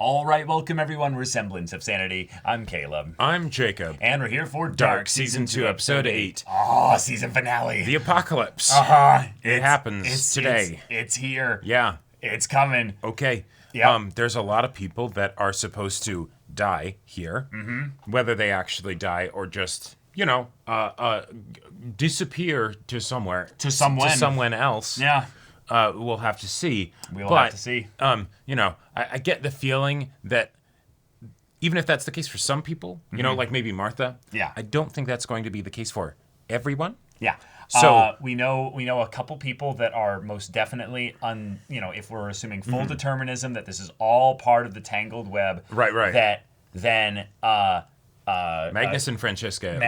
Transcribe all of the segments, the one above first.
All right, welcome everyone. We're Semblance of Sanity. I'm Caleb. I'm Jacob. And we're here for Dark Season 2, Episode 8. Oh, season finale. The apocalypse. It happens today. It's here. Yeah. It's coming. Okay. Yeah. There's a lot of people that are supposed to die here. Mm-hmm. Whether they actually die or just, disappear to somewhere. To someone else. Yeah. We'll have to see. We'll have to see. I get the feeling that even if that's the case for some people, like maybe Martha, Yeah. I don't think that's going to be the case for everyone. Yeah. So we know a couple people that are most definitely if we're assuming full determinism that this is all part of the tangled web. Right. That then Magnus and Francesca.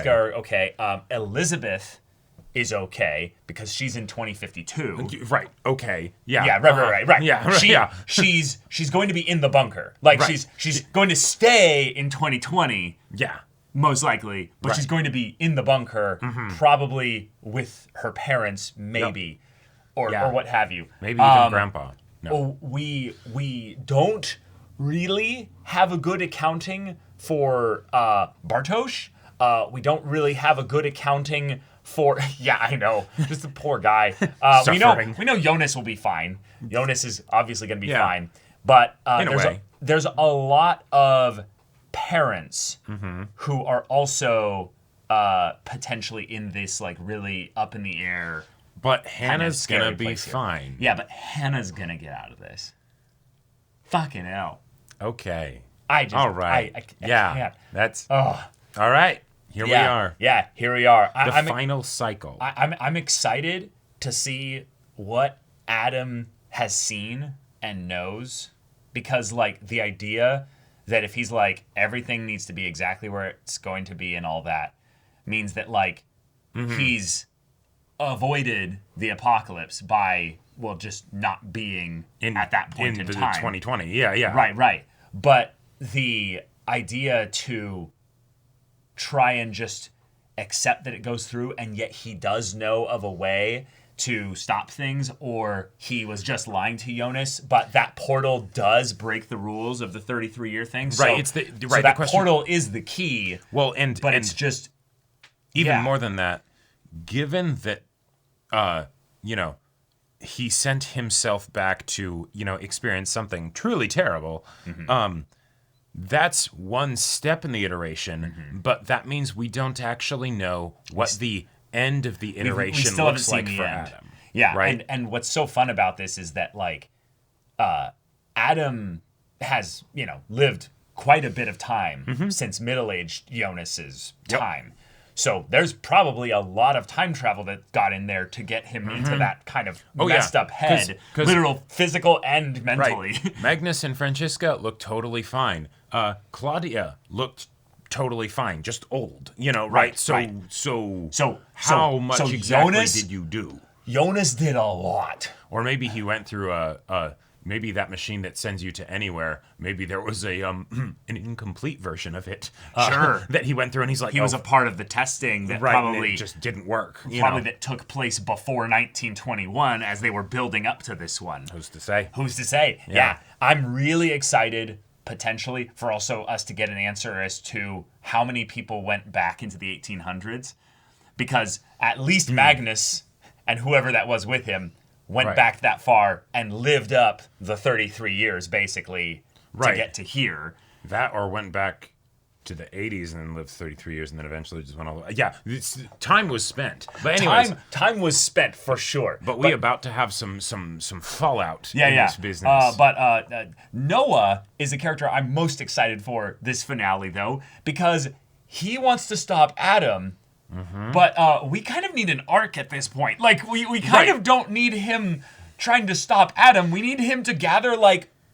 Are okay. Elizabeth is okay because she's in 2052. Right. Okay. Yeah. Yeah. Right. Yeah. She's going to be in the bunker. Like Right. she's going to stay in 2020. Yeah. Most likely, but she's going to be in the bunker, probably with her parents, maybe, or what have you. Maybe even Grandpa. No. We don't really have a good accounting for Bartosz. We don't really have a good accounting for. Yeah, I know. Just the poor guy. Suffering. We know Jonas will be fine. Jonas is obviously going to be fine, but in a way, there's a lot of parents who are also potentially in this like really up in the air. But Hannah's scary gonna be place here. fine. Yeah, but Hannah's gonna get out of this. Fucking hell. Okay. All right. I Yeah. can't. That's Oh, all right. Here we are. Yeah, here we are. The final cycle. I'm excited to see what Adam has seen and knows, because like the idea that if he's like everything needs to be exactly where it's going to be and all that means that like he's avoided the apocalypse by just not being at that point in the time. 2020. Yeah. Right. But the idea to try and just accept that it goes through, and yet he does know of a way to stop things, or he was just lying to Jonas, but that portal does break the rules of the 33-year thing. Right. So, So that the question, portal is the key. Well, but it's just even more than that. Given that, he sent himself back to experience something truly terrible. That's one step in the iteration, but that means we don't actually know what the end of the iteration we still looks haven't like seen for the end. Adam. Yeah, right. And what's so fun about this is that like Adam has lived quite a bit of time since middle-aged Jonas's time. So there's probably a lot of time travel that got in there to get him into that kind of messed up head, 'Cause literal, physical, and mentally. Right. Magnus and Francesca looked totally fine. Claudia looked totally fine, just old. Right? So how much exactly Jonas, did you do? Jonas did a lot. Or maybe he went through maybe that machine that sends you to anywhere. Maybe there was an incomplete version of it. Sure. That he went through, and he's like, He was a part of the testing that right, probably and it just didn't work. That took place before 1921 as they were building up to this one. Who's to say? Yeah. I'm really excited potentially for also us to get an answer as to how many people went back into the 1800s, because at least Magnus and whoever that was with him went back that far and lived up the 33 years basically to get to here. That or went back to the 80s and then lived 33 years and then eventually just went all the way. Yeah, time was spent. But anyways, time was spent for sure. But we about to have some fallout in this business. But Noah is the character I'm most excited for this finale, though, because he wants to stop Adam. But we kind of need an arc at this point. Like, we kind of don't need him trying to stop Adam. We need him to gather,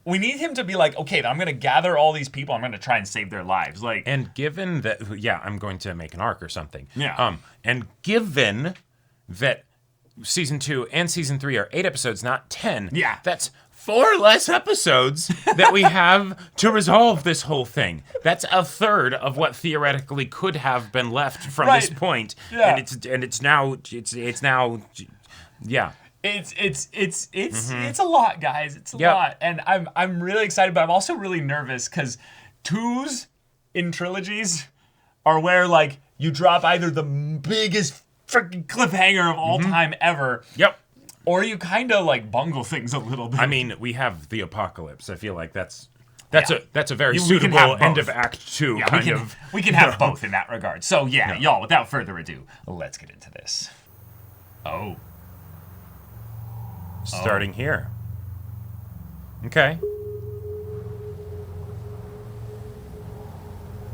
we need him to be like, okay, I'm going to gather all these people. I'm going to try and save their lives. And given that, I'm going to make an arc or something. Yeah. And given that season 2 and season 3 are 8 episodes, not 10. Yeah. That's 4 less episodes that we have to resolve this whole thing. That's a third of what theoretically could have been left from this point. Yeah. And it's now It's a lot, guys. It's a lot, and I'm really excited, but I'm also really nervous because twos in trilogies are where like you drop either the biggest freaking cliffhanger of all time ever. Yep. Or you kind of like bungle things a little bit. I mean, we have the apocalypse. I feel like that's a very We can suitable have end both. of Act 2 Yeah, kind of. we can have both in that regard. So yeah, y'all, without further ado, let's get into this. Oh. Starting here. Okay.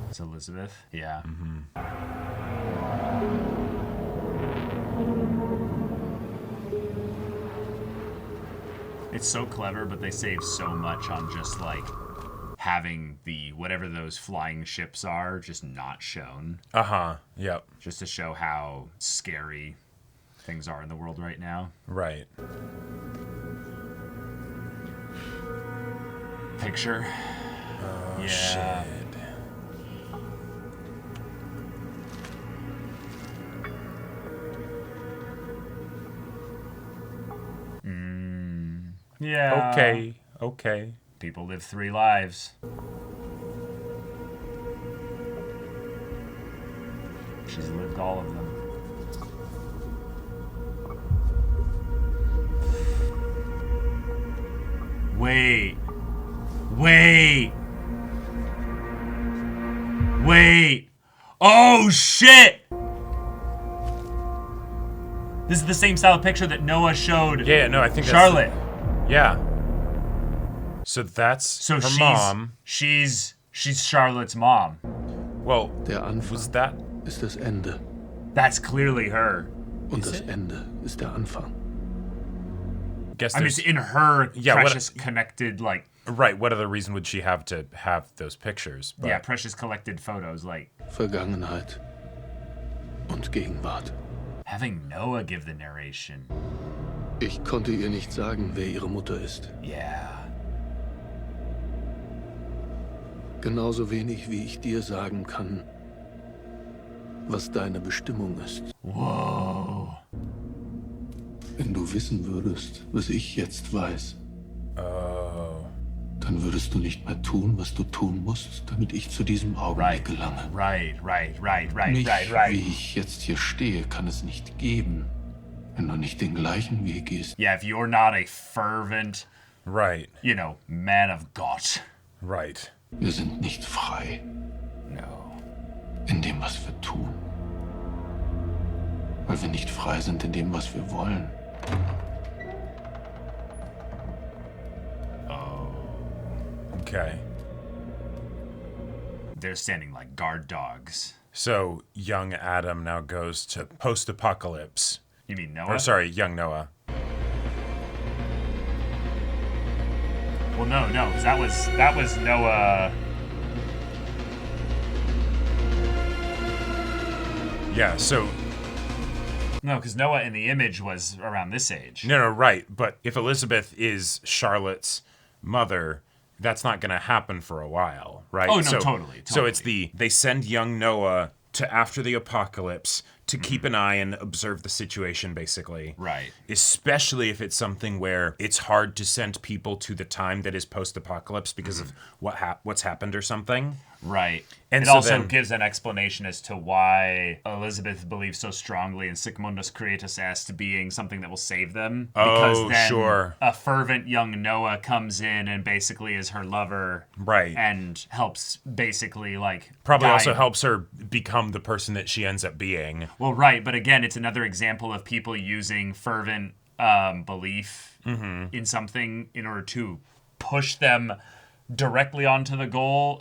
It's Elizabeth. Yeah. It's so clever, but they save so much on just like having the whatever those flying ships are just not shown. Yep. Just to show how scary things are in the world right now. Right. Picture. Oh, Yeah. shit. Yeah. Okay. People live 3 lives. She's lived all of them. Wait. Oh, shit! This is the same style of picture that Noah showed Yeah, no, I think Charlotte. Yeah. So that's her mom. She's Charlotte's mom. Well, Der Anfang was that? ist das Ende. That's clearly her. Und das Ende ist der Anfang. Guess I mean, there's it's in her Yeah, precious connected, like, right. What other reason would she have to have those pictures? But, yeah, precious collected photos, like Vergangenheit und Gegenwart. having Noah give the narration. Ich konnte ihr nicht sagen, wer ihre Mutter ist. Yeah. Genauso wenig wie ich dir sagen kann, was deine Bestimmung ist. Whoa. Wenn du wissen würdest, was ich jetzt weiß, dann würdest du nicht mehr tun, was du tun musst, damit ich zu diesem Augenblick gelange. Right. Mich, wie ich jetzt hier stehe, kann es nicht geben, wenn du nicht den gleichen Weg gehst. Yeah, if you're not a fervent, right. Man of God. Right. Wir sind nicht frei No. in dem, was wir tun. Weil wir nicht frei sind in dem, was wir wollen. Okay. They're standing like guard dogs. So young Adam now goes to post-apocalypse. You mean Noah? Or sorry, young Noah. Well, no, because that was Noah. Yeah. So No, because Noah in the image was around this age. no, right. But if Elizabeth is Charlotte's mother, that's not going to happen for a while, right? Oh, no, totally. So it's they send young Noah to after the apocalypse to keep an eye and observe the situation, basically. Right. Especially if it's something where it's hard to send people to the time that is post-apocalypse because of what's happened or something. Right. And it so also then- gives an explanation as to why Elizabeth believes so strongly in Sic Mundus Creatus Est being something that will save them. Because Oh, then sure. a fervent young Noah comes in and basically is her lover. Right. And helps basically, like, Probably guide. also helps her become the person that she ends up being. Well, right. But again, it's another example of people using fervent belief in something in order to push them directly onto the goal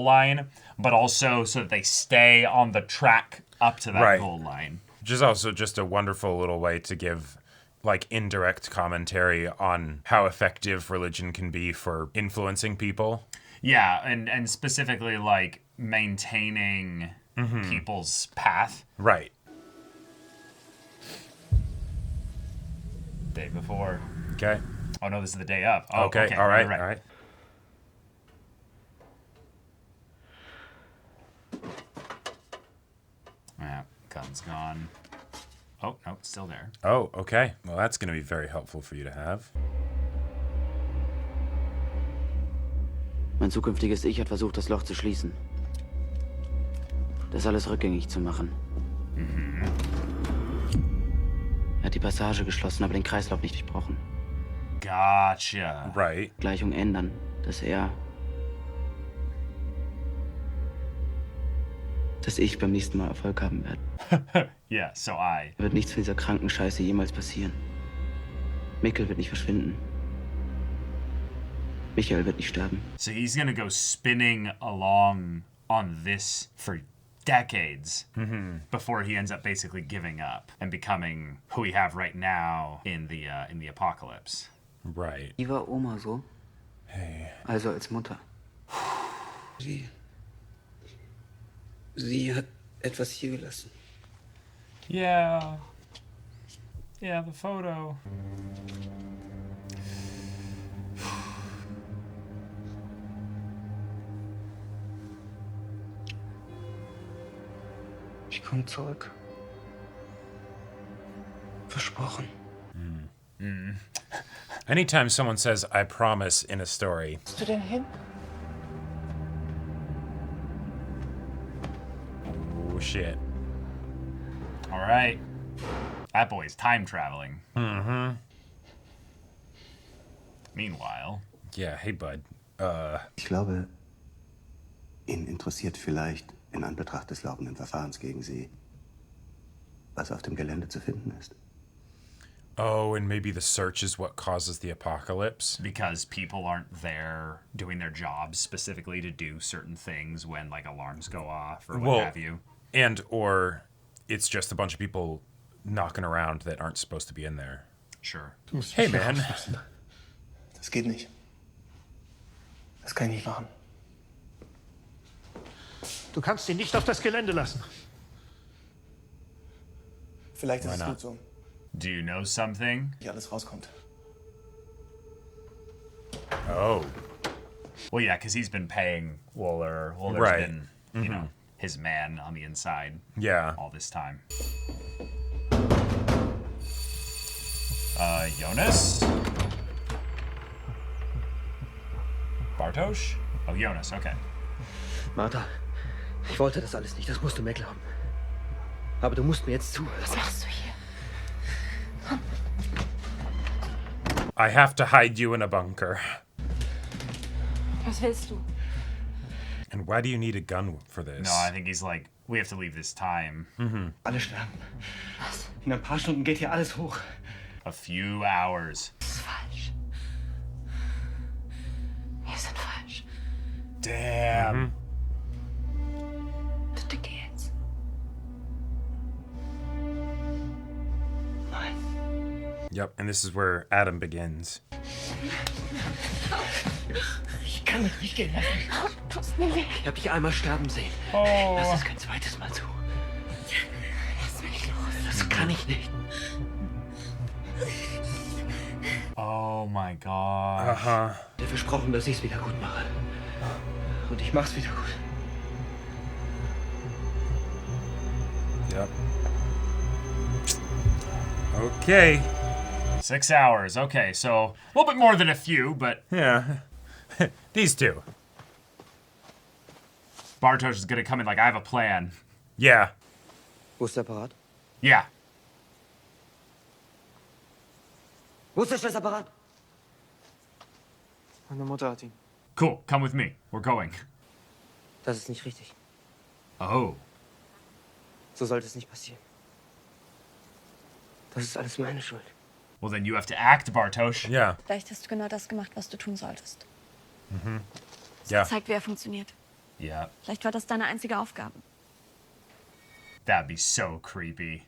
line, but also so that they stay on the track up to that Right. goal line. Which is also just a wonderful little way to give like indirect commentary on how effective religion can be for influencing people. Yeah, and specifically like maintaining people's path. Right. Day before. Okay. Oh no, this is the day of. Oh, Okay. All right. right. All right. Yeah, gun's gone. Oh, no, it's still there. Oh, okay. Well, that's going to be very helpful for you to have. Mein zukünftiges Ich hat versucht, das Loch zu schließen. Das alles rückgängig zu machen. Er hat die Passage geschlossen, aber den Kreislauf nicht durchbrochen. Gotcha. Right. Gleichung ändern, dass ich beim nächsten Mal Erfolg haben werde. Yeah, so I. Wird nichts von dieser kranken Scheiße jemals passieren. Mikkel wird nicht verschwinden. Michael wird nicht sterben. So he's gonna go spinning along on this for decades before he ends up basically giving up and becoming who we have right now in the apocalypse. Right. Wie war Oma so? Hey. Also als Mutter. Sie hat etwas hier gelassen. Yeah. Yeah, the photo. Ich komme zurück. Versprochen. Anytime someone says, I promise in a story. Bist du denn hin? Oh, shit. All right. That boy's time traveling. Meanwhile. Yeah, hey, bud. Ich glaube, ihn interessiert vielleicht in Anbetracht des laufenden Verfahrens gegen Sie, was auf dem Gelände zu finden ist. Oh, and maybe the search is what causes the apocalypse. Because people aren't there doing their jobs specifically to do certain things when like alarms go off or what have you. And or it's just a bunch of people knocking around that aren't supposed to be in there. Sure. Hey, man. Das geht nicht. Das kann ich nicht machen. Du kannst ihn nicht auf das Gelände lassen. Vielleicht ist es gut so, Do you know something? wie alles rauskommt. Oh. Well, yeah, because he's been paying Wooler. Wooler's Right. been, you know, his man on the inside Yeah. all this time. Jonas? Bartosz? Oh, Jonas, okay. Martha, ich wollte das alles nicht, das musst du mir glauben. Aber du musst mir jetzt zuhören. Was machst du hier? I have to hide you in a bunker. Was willst du? And why do you need a gun for this? No, I think he's like, we have to leave this time. Alle sterben. In ein paar Stunden geht hier alles hoch. A few hours. Das ist falsch. Wir sind falsch. Damn. Bitte geh jetzt. Nein. Yep, and this is where Adam begins. Ich kann dich nicht gehen lassen. Tust mir weh. Ich hab dich einmal sterben sehen. Oh. Lass es kein zweites Mal zu. Lass mich los. Das kann ich nicht. Oh my god. Uh-huh. Ich hab versprochen, dass ich's wieder gut mache. Und ich mach's wieder gut. Yep. Okay. 6 hours. Okay, so a little bit more than a few, but Yeah. These two. Bartosz is gonna come in like, I have a plan. Yeah. Wo ist der Apparat? Yeah. Wo ist der Schlüsselapparat? Meine Mutter hat ihn. Cool, come with me. We're going. Das ist nicht richtig. Oh. So sollte es nicht passieren. Das ist alles meine Schuld. Well, then you have to act, Bartosz. Yeah. Vielleicht hast du genau das gemacht, was du tun solltest. Yeah. Zeigt, wie er funktioniert. Yeah. Vielleicht war das deine einzige Aufgabe. That'd be so creepy.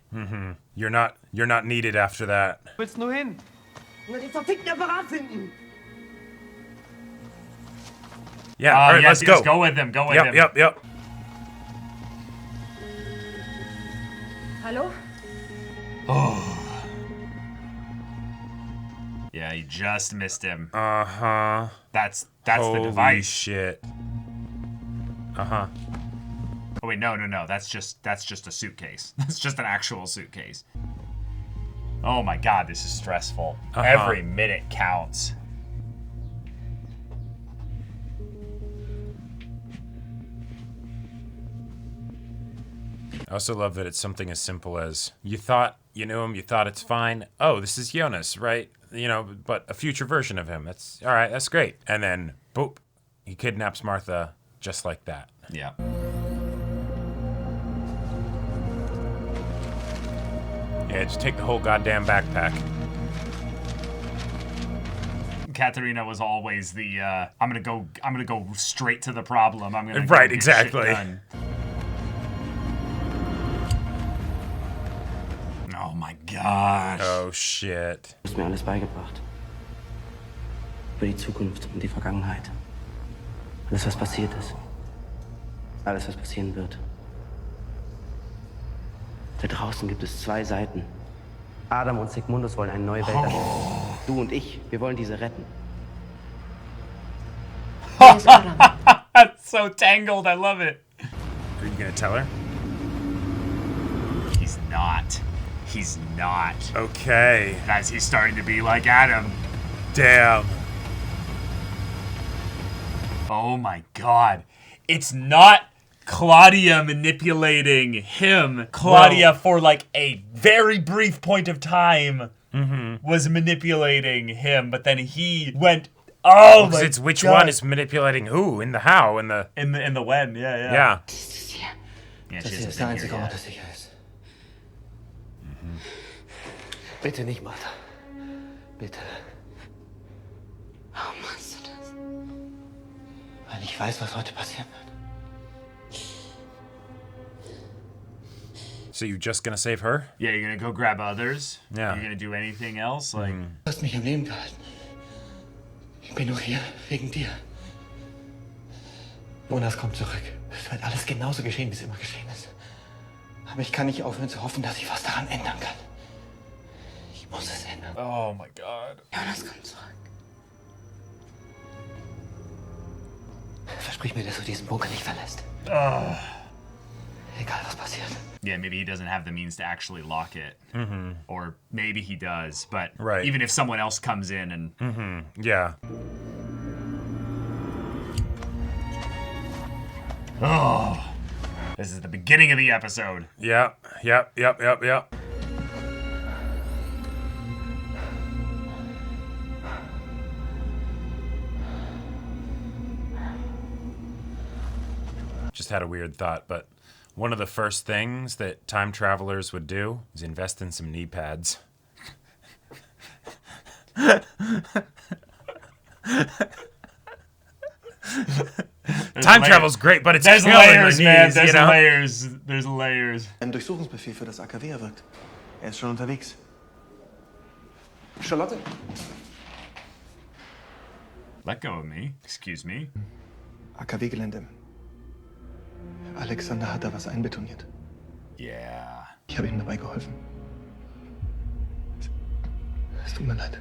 You're not needed after that. Wo willst du hin? Nur den verfickten Apparat finden! Yeah, all right, yes, let's go. Go with him. Go with him. Yep. Hallo? Yeah, you just missed him. Uh-huh. That's the Holy device. shit. Uh-huh. Oh wait, no. That's just a suitcase. That's just an actual suitcase. Oh my god, this is stressful. Every minute counts. I also love that it's something as simple as, you thought you knew him, you thought it's fine. Oh, this is Jonas, right? You know, but a future version of him. That's, all right, that's great. And then, boop, he kidnaps Martha just like that. Yeah. Yeah, just take the whole goddamn backpack. Katharina was always the I'm gonna go straight to the problem. I'm gonna Right, get exactly. shit done. Oh my gosh. Oh shit. Du hast mir alles beigebracht. Über die Zukunft und die Vergangenheit. Alles, was passiert ist. Alles, was passieren wird. Da draußen gibt es 2 Seiten. Adam und Sigmundus wollen eine neue Welt errichten. Du und ich, wir wollen diese retten. That's so tangled. I love it. Are you gonna tell her? He's not. He's not. Okay. Guys, he's starting to be like Adam. Damn. Oh my god. It's not Claudia manipulating him. Claudia, for like a very brief point of time, was manipulating him, but then he went, oh my It's which god. one is manipulating who, in the how, in the... in the when, yeah. Yeah. Yeah, Das she hier hasn't ist der been einzige here Ort, yet. der sicher ist. Bitte nicht, Martha. Bitte. Warum machst du das? Weil ich weiß, was heute passieren wird. So you just gonna save her? Yeah, you're gonna go grab others? Yeah. You're gonna do anything else? Like, Du hast mich am Leben gehalten. Ich bin nur hier wegen dir. Jonas kommt zurück. Es wird alles genauso geschehen, wie es immer geschehen ist. Aber ich kann nicht aufhören zu hoffen, dass ich was daran ändern kann. Ich muss es ändern. oh my god. Jonas kommt zurück. Versprich mir, dass du diesen Bunker nicht verlässt. Egal, was passiert. Yeah, maybe he doesn't have the means to actually lock it. Or maybe he does, but Right. even if someone else comes in and... Yeah. Oh, this is the beginning of the episode. Yep. Just had a weird thought, but one of the first things that time travelers would do is invest in some knee pads. Time travel's great, but it's There's killing my layers, knees, man. There's you know? layers. There's layers. Ein Durchsuchungsbefehl für das AKW erwirkt. Er ist schon unterwegs. Charlotte? Let go of me. Excuse me. AKW-Gelände. Alexander hat da was einbetoniert. Yeah. Ich habe ihm dabei geholfen. Es tut mir leid.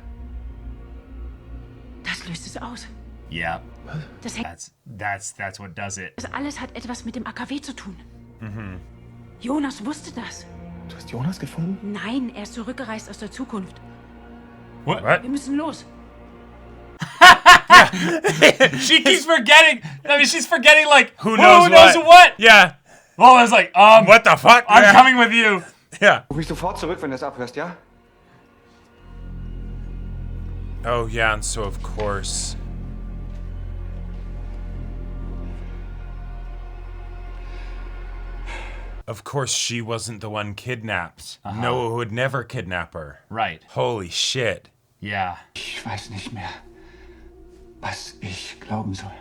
Das löst es aus. Yeah. Das hängt. That's what does it. Das alles hat etwas mit dem AKW zu tun. Jonas wusste das. Du hast Jonas gefunden? Nein, er ist zurückgereist aus der Zukunft. What? Wir müssen los. She keeps forgetting. I mean, she's forgetting like Who knows what? Yeah. Oh, I was like, What the fuck? I'm Yeah. coming with you. Yeah. Ruf mich sofort zurück, wenn du es abhörst, ja? Oh, yeah, and so of course. Of course, she wasn't the one kidnapped. Noah would never kidnap her. Right. Holy shit. Yeah. Ich weiß nicht mehr, was ich glauben soll.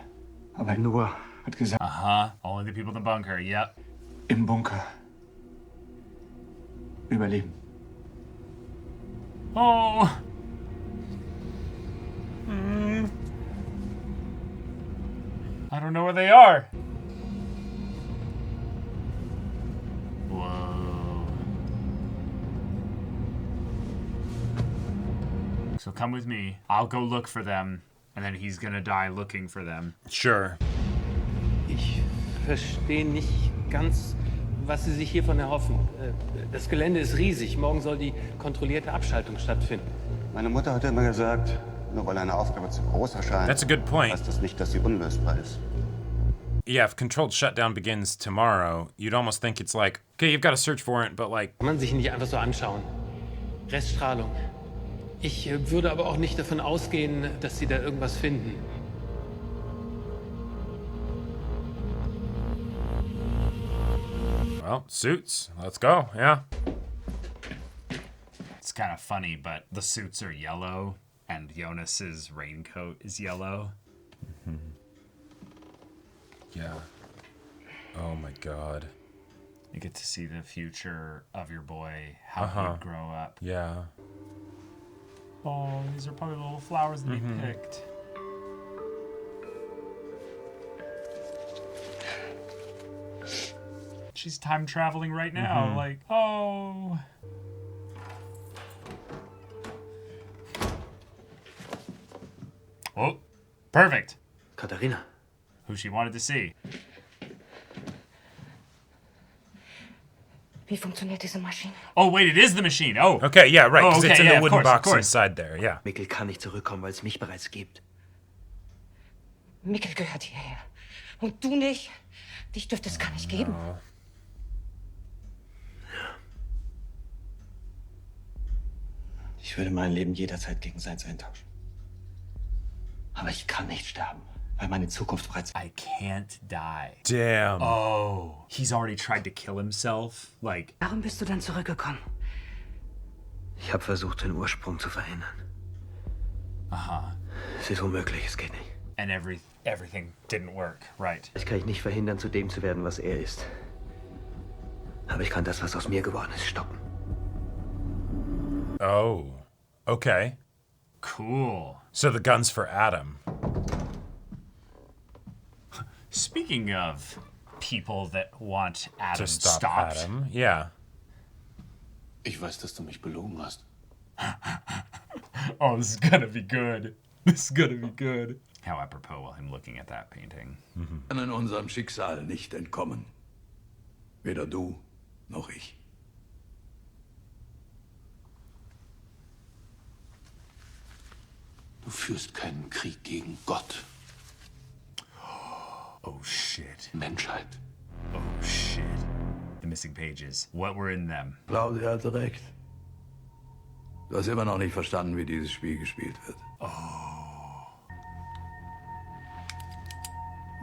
Aber Noah hat gesagt, Only the people in the bunker. Yep. im Bunker überleben. Oh. I don't know where they are. Whoa. So come with me. I'll go look for them, and then he's gonna die looking for them. Sure. Ich verstehe nicht ganz, was Sie sich hiervon erhoffen. Das Gelände ist riesig. Morgen soll die kontrollierte Abschaltung stattfinden. Meine Mutter hat immer gesagt, nur weil eine Aufgabe zu groß erscheint, That's a good point. heißt das nicht, dass sie unlösbar ist. Yeah, if controlled shutdown begins tomorrow, you'd almost think it's like, okay, you've got to search for it, but like... Kann man sich nicht einfach so anschauen. Reststrahlung. Ich würde aber auch nicht davon ausgehen, dass Sie da irgendwas finden. Well, suits. Let's go, yeah. It's kind of funny, but the suits are yellow, and Jonas's raincoat is yellow. Yeah. Oh my god. You get to see the future of your boy, how he'd grow up. Yeah. Oh, these are probably the little flowers that he picked. She's time traveling right now. Like, oh. Oh, perfect. Katharina. Who she wanted to see. Wie funktioniert diese Maschine? Oh, wait, it is the machine. Oh. Okay, yeah, right, because Oh, it's okay, in yeah, the of wooden course, of box course. inside there, yeah. Mikkel kann nicht zurückkommen, weil es mich bereits gibt. Mikkel gehört hierher. Und du nicht? Dich dürfte es gar nicht geben. Ich würde mein Leben jederzeit gegen seins eintauschen. Aber ich kann nicht sterben, weil meine Zukunft bereits... I can't die. Damn. Oh, he's already tried to kill himself. Like, Warum bist du dann zurückgekommen? Ich habe versucht, den Ursprung zu verhindern. Es ist unmöglich, es geht nicht. and everything didn't work, right? Ich kann nicht verhindern, zu dem zu werden, was er ist. Aber ich kann das, was aus mir geworden ist, stoppen. Oh, okay. Cool. So the gun's for Adam. Speaking of people that want Adam To stop stopped. Adam, yeah. Ich weiß, dass du mich belogen hast. Oh, this is gonna be good. This is gonna be good. How apropos while him looking at that painting. Können unserem Schicksal nicht entkommen. Weder du noch ich. Du führst keinen Krieg gegen Gott. Oh shit. Menschheit. Oh shit. The missing pages. What were in them? Claudia hatte recht. Du hast immer noch nicht verstanden, wie dieses Spiel gespielt wird.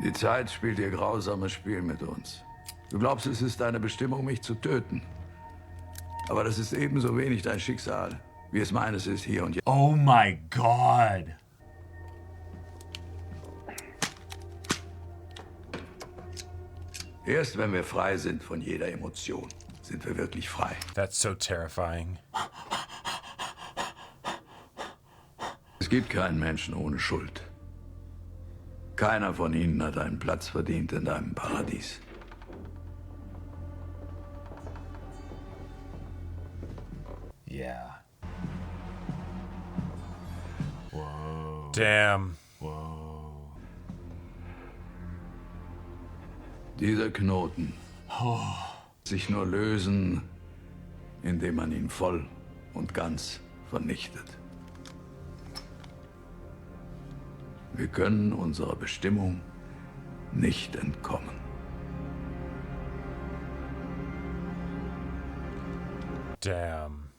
Die Zeit spielt ihr grausames Spiel mit uns. Du glaubst, es ist deine Bestimmung, mich zu töten. Aber das ist ebenso wenig dein Schicksal, wie es meines ist hier und jetzt. Oh my god. Erst wenn wir frei sind von jeder Emotion, sind wir wirklich frei. That's so terrifying. Es gibt keinen Menschen ohne Schuld. Keiner von ihnen hat einen Platz verdient in deinem Paradies. Yeah. Whoa. Damn. Whoa. Dieser Knoten sich nur lösen, indem man ihn voll und ganz vernichtet. Wir können unserer Bestimmung nicht entkommen. Damn.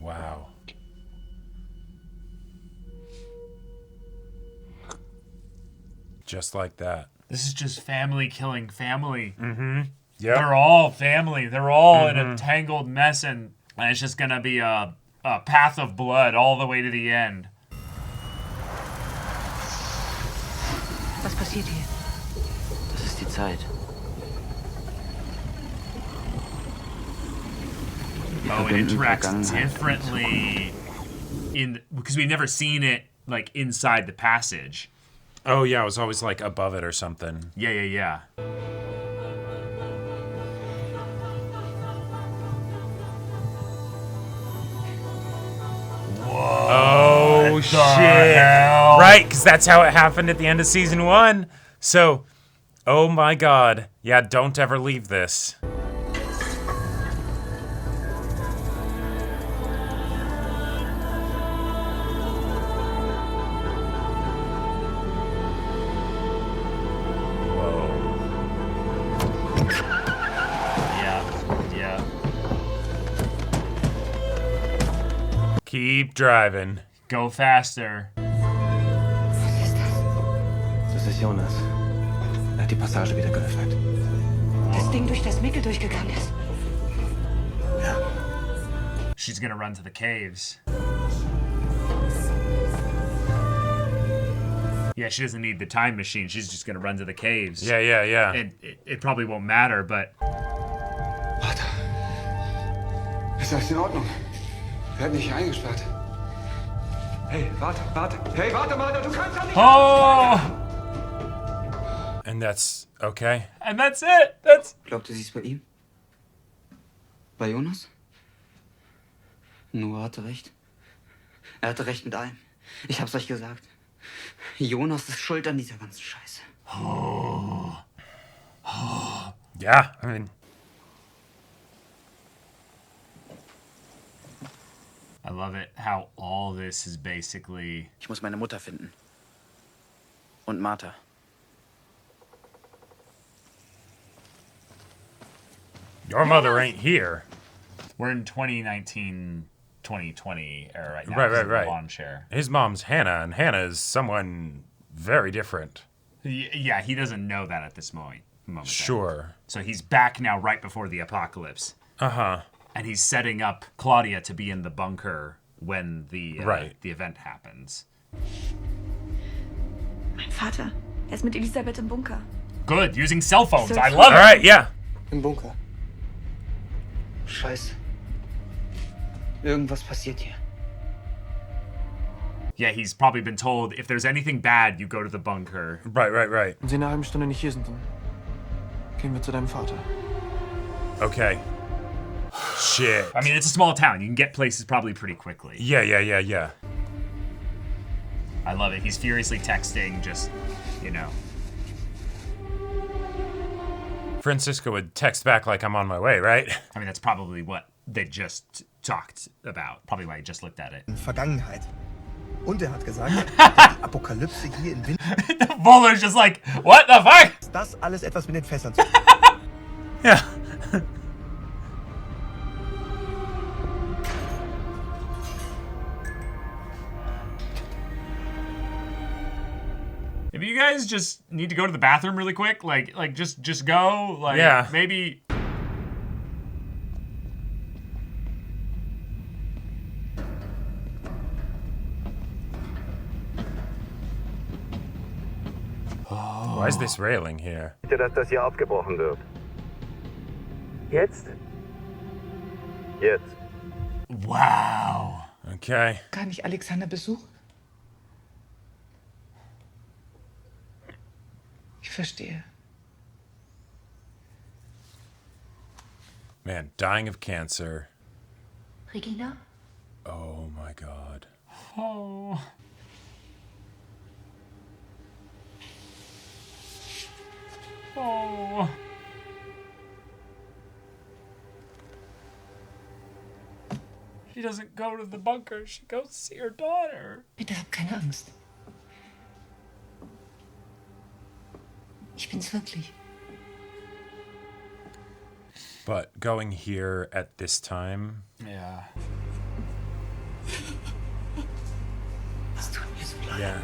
Wow. Just like that. This is just family killing family. Yeah. They're all family. They're all in a tangled mess, and it's just gonna be a path of blood all the way to the end. Was passiert hier? Das ist die Zeit. Oh, it interacts differently because we've never seen it like inside the passage. Oh, yeah, it was always, like, above it or something. Yeah. Oh, shit. Right, because that's how it happened at the end of season 1. So, oh my god. Yeah, don't ever leave this. Yeah. Keep driving. Go faster. Das ist Jonas. Er hat die Passage wieder geöffnet. Das Ding durch das Mickel durchgegangen ist. She's gonna run to the caves. Yeah, she doesn't need the time machine. She's just gonna run to the caves. Yeah. It probably won't matter, but... Warte. Ist alles in Ordnung? Wir hatten dich hier eingesperrt. Hey, warte. Hey, warte mal, du kannst doch nicht... Oh! And that's okay. And that's it. That's... Glaubte sie es bei ihm? Bei Jonas? Noah hatte recht. Er hatte recht mit allem. Ich hab's euch gesagt. Jonas ist schuld an dieser ganzen Scheiße. Yeah, I mean... I love it how all this is basically... Ich muss meine Mutter finden. Und Martha. Your mother ain't here. We're in 2019, 2020 era right now. Right. Lawn chair. His mom's Hannah, and Hannah is someone very different. Yeah, he doesn't know that at this moment. Sure. So he's back now right before the apocalypse. Uh-huh. And he's setting up Claudia to be in the bunker when the event happens. Mein Vater, er ist mit Elisabeth im Bunker. Good, using cell phones. So I love it. All right, yeah. Im Bunker. Scheiße. Irgendwas passiert hier. Yeah, he's probably been told, if there's anything bad, you go to the bunker. Right. Wenn sie in einer halben Stunde nicht hier sind, dann gehen wir zu deinem Vater. Okay. Shit. I mean, it's a small town. You can get places probably pretty quickly. Yeah. I love it. He's furiously texting, just, you know. Francisco would text back like I'm on my way, right? I mean, that's probably what they just talked about. Probably why I just looked at it. Vergangenheit. Und er hat gesagt, die Apokalypse hier in Wind... Bowler's just like, what the fuck? Das alles etwas mit den Fässern zu tun. Yeah. If you guys just need to go to the bathroom really quick, like just go, like yeah. Maybe. Why is this railing here? Dass das hier abgebrochen wird. Jetzt? Jetzt. Wow. Okay. Kann ich Alexander besuchen? Ich verstehe. Man, dying of cancer. Regina? Oh my god. Oh. Oh. She doesn't go to the bunker. She goes to see her daughter. Bitte hab keine Angst. Ich bin's wirklich. But going here at this time. Yeah. Es tut mir so leid. Yeah.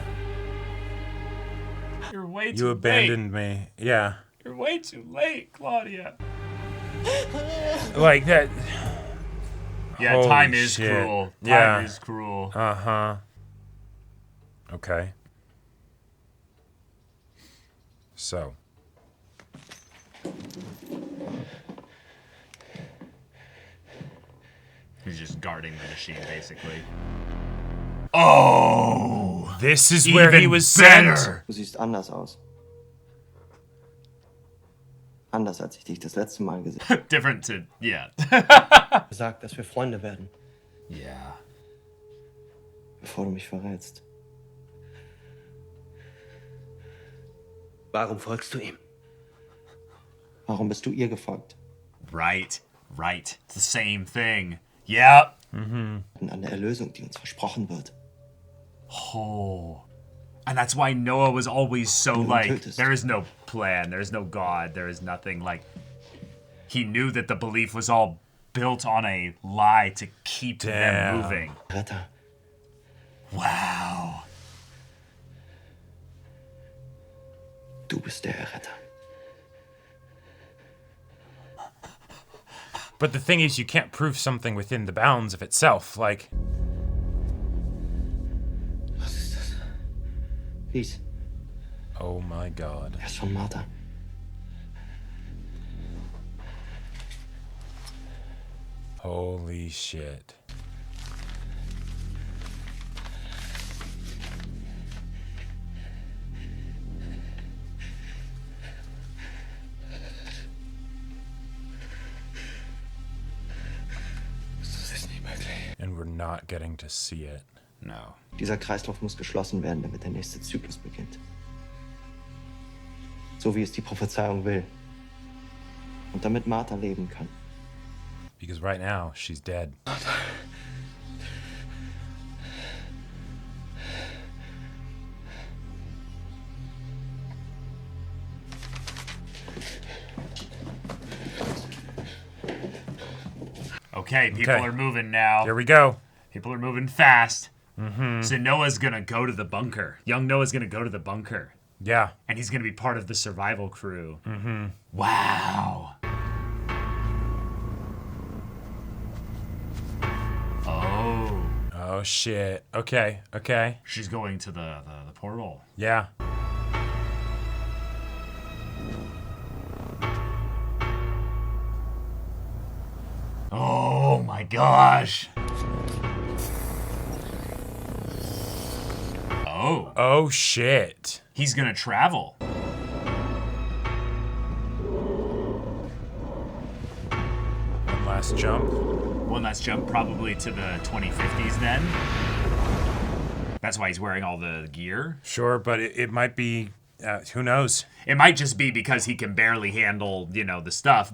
You're way too late. You abandoned me. Yeah. You're way too late, Claudia. Like that. Yeah, Holy time is shit. cruel. Yeah. Time is cruel. Uh-huh. Okay. So. He's just guarding the machine, basically. Oh! This is where he was sent. Du siehst anders aus. Anders, als ich dich das letzte Mal gesehen habe. Different to, yeah. Gesagt, dass wir Freunde werden. Yeah. Bevor du mich verrätst. Warum folgst du ihm? Warum bist du ihr gefolgt? Right. It's the same thing. Yep. An der Erlösung, die uns versprochen wird. Oh. And that's why Noah was always so like, there is no plan, there is no God, there is nothing. Like, he knew that the belief was all built on a lie to keep them moving. Retter. Wow. Du bist der Erretter. But the thing is, you can't prove something within the bounds of itself. Like, Was ist das? Lies. oh my God. Er ist von Martha. Holy shit. Das ist nicht möglich. And we're not getting to see it. No. Dieser Kreislauf muss geschlossen werden, damit der nächste Zyklus beginnt. So wie es die Prophezeiung will. Und damit Martha leben kann. Because right now, she's dead. Okay, people Okay. are moving now. Here we go. People are moving fast. So Noah's gonna go to the bunker. Young Noah's gonna go to the bunker. Yeah. And he's gonna be part of the survival crew. Wow. Oh. Oh shit. Okay. Okay. She's going to the portal. Yeah. Oh my gosh. Oh. Oh shit. He's gonna travel. One last jump. One last jump, probably to the 2050s then. That's why he's wearing all the gear. Sure, but it might be, who knows? It might just be because he can barely handle, the stuff,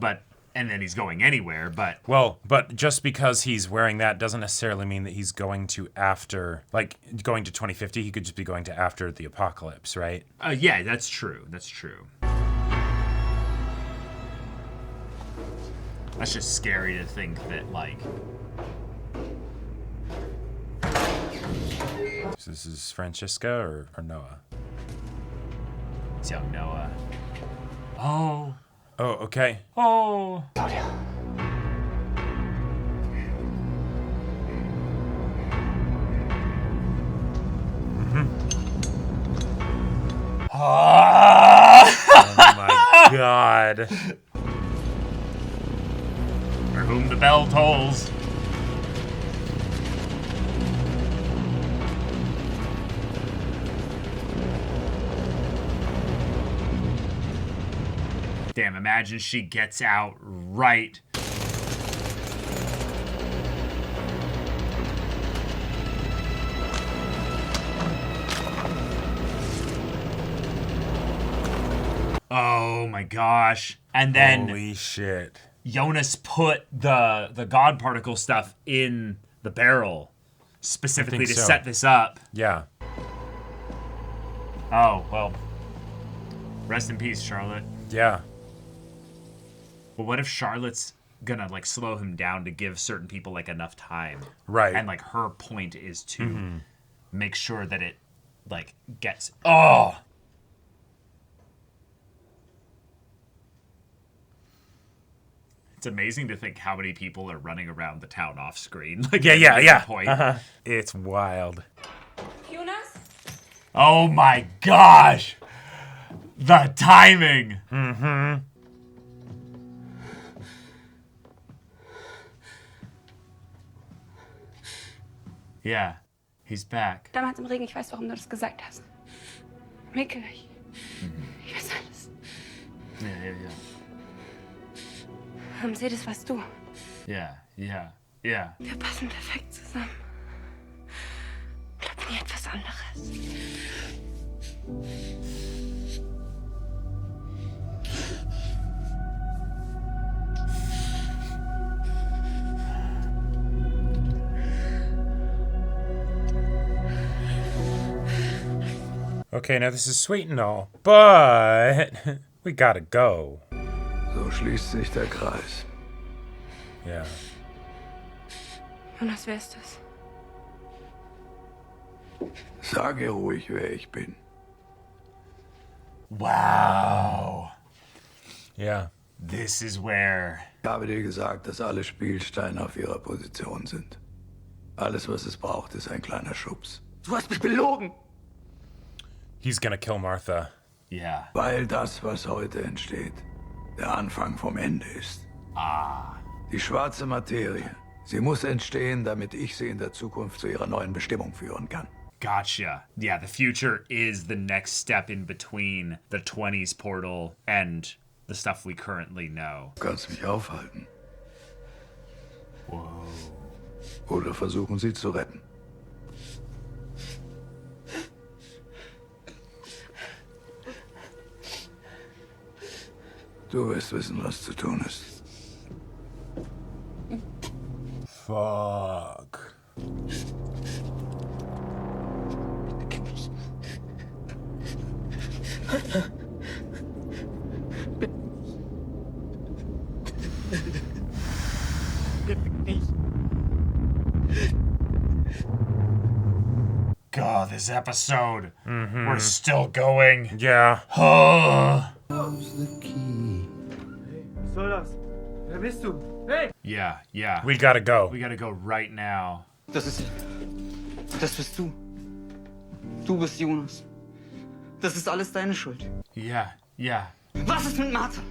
and then he's going anywhere, but... Well, but just because he's wearing that doesn't necessarily mean that he's going to going to 2050, he could just be going to after the apocalypse, right? Yeah, that's true. That's true. That's just scary to think that, like... So this is Francisca or Noah? It's young Noah. Oh. Oh, okay. Oh. Claudia. Oh my God. For whom the bell tolls. Damn, imagine she gets out right. Oh my gosh. And then Holy shit. Jonas put the God particle stuff in the barrel specifically to set this up. Yeah. Oh, well. Rest in peace, Charlotte. Yeah. But what if Charlotte's gonna like slow him down to give certain people like enough time? Right. And like her point is to make sure that it like gets It's amazing to think how many people are running around the town off screen. Like Yeah. Point. It's wild. Jonas? Oh my gosh! The timing! Yeah. He's back. Damals im Regen, ich weiß, warum du das gesagt hast. Mikkel, ich weiß alles. Ja. Mercedes, weißt du. Ja. Wir passen perfekt zusammen. Bleibt nie etwas anderes. Okay, now this is sweet and all, but we gotta go. So schließt sich der Kreis. Ja. Jonas, wer ist das? Sage ruhig, wer ich bin. Wow. Ja. This is where... Ich habe dir gesagt, dass alle Spielsteine auf ihrer Position sind. Alles, was es braucht, ist ein kleiner Schubs. Du hast mich belogen! He's gonna kill Martha. Ja. Weil das, was heute entsteht, der Anfang vom Ende ist. Die schwarze Materie. Sie muss entstehen, damit ich sie in der Zukunft zu ihrer neuen Bestimmung führen kann. Gotcha. Yeah, the future is the next step in between the 20s portal and the stuff we currently know. Du kannst mich aufhalten. Whoa. Oder versuchen, sie zu retten. Du wirst wissen, was zu tun ist. Fuck. God, this episode. We're still going. Yeah. Oh. Solas, wer bist du? Hey! Yeah. We gotta go. We gotta go right now. Das bist du. Du bist Jonas. Das ist alles deine Schuld. Yeah. Was ist mit Martha?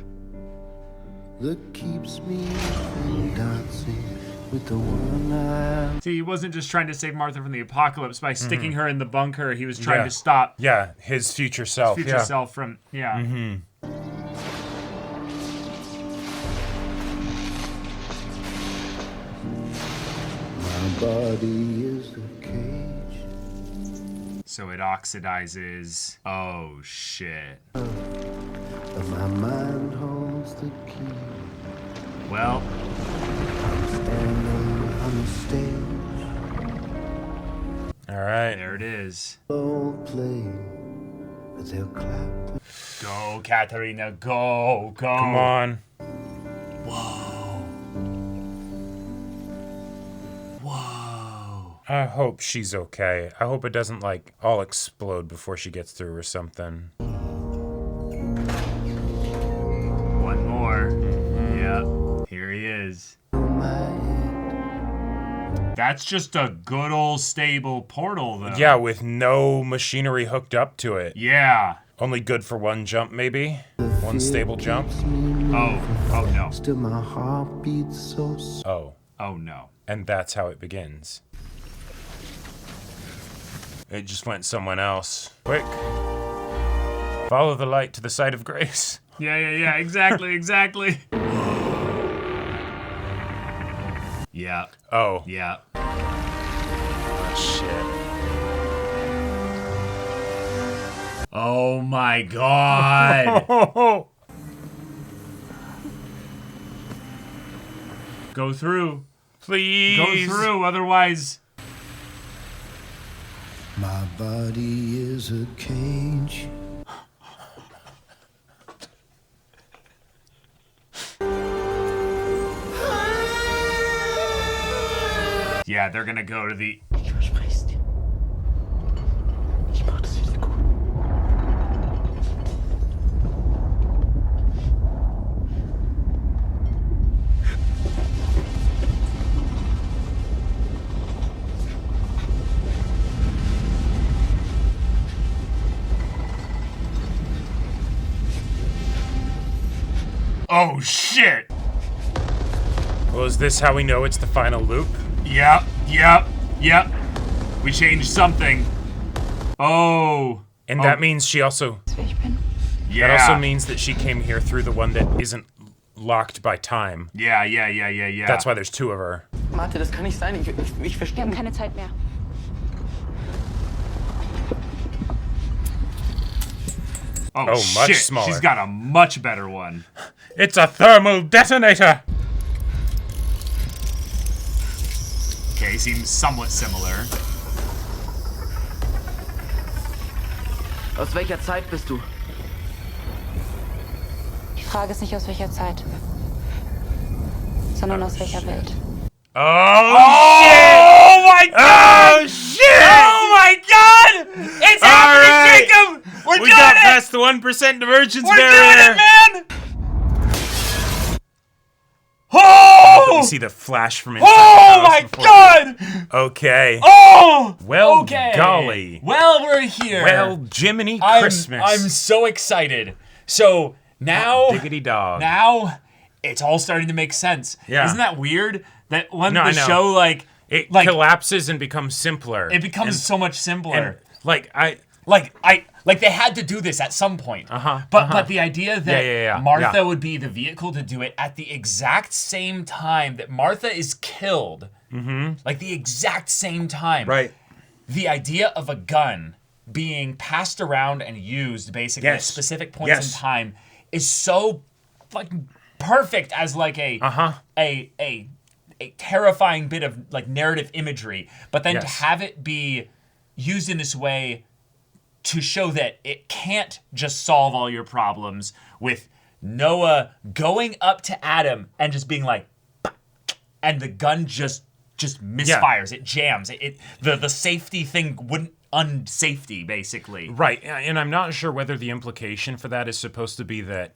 See, he wasn't just trying to save Martha from the apocalypse by sticking her in the bunker. He was trying to stop his future self. His future self from, My body is a cage. So it oxidizes. Oh, shit. And my mind holds the key. Well. I'm standing on the stage. All right. There it is. Don't play, but they'll clap. Go, Katarina, go. Come on. Whoa. I hope she's okay. I hope it doesn't, like, all explode before she gets through or something. One more. Yep. Here he is. That's just a good old stable portal, though. Yeah, with no machinery hooked up to it. Yeah. Only good for one jump, maybe? One stable jump? Oh no. Still my heart beats so slow. Oh no. And that's how it begins. It just went someone else. Quick. Follow the light to the site of grace. Yeah. Exactly. Yeah. Oh. Yeah. Oh, shit. Oh my god. Go through. Please. Go through, otherwise... My body is a cage. Yeah, they're gonna go to the... Ich verspreche dir. Ich mach das wieder gut. Oh shit! Well, is this how we know it's the final loop? Yep. We changed something. Oh. And that means she also... Yeah. That also means that she came here through the one that isn't locked by time. Yeah. That's why there's two of her. Martha, das kann nicht sein. Ich verstehe. Wir haben keine Zeit mehr. Oh, much shit. smaller. She's got a much better one. It's a thermal detonator! Okay, seems somewhat similar. Aus welcher Zeit bist du? Die Frage ist nicht aus welcher Zeit, sondern aus welcher Welt. Oh my god! Oh shit! Oh my god! It's happening, Jacob! We doing got it! past the 1% divergence We're barrier! doing it, man! Oh! You see the flash from inside Oh the house my before god! Okay. Oh! Well, okay. golly. Well, we're here. Well, Jiminy Christmas. I'm so excited. So now, diggity dog. Now, it's all starting to make sense. Yeah. Isn't that weird? That when No, I the know. show it collapses and becomes simpler. It becomes so much simpler. And, they had to do this at some point. But the idea that Martha would be the vehicle to do it at the exact same time that Martha is killed, like the exact same time. Right. The idea of a gun being passed around and used basically at specific points in time is so fucking perfect as like a terrifying bit of like narrative imagery, but then to have it be used in this way to show that it can't just solve all your problems with Noah going up to Adam and just being like, and the gun just misfires. It jams. The safety thing wouldn't unsafety basically. Right, and I'm not sure whether the implication for that is supposed to be that,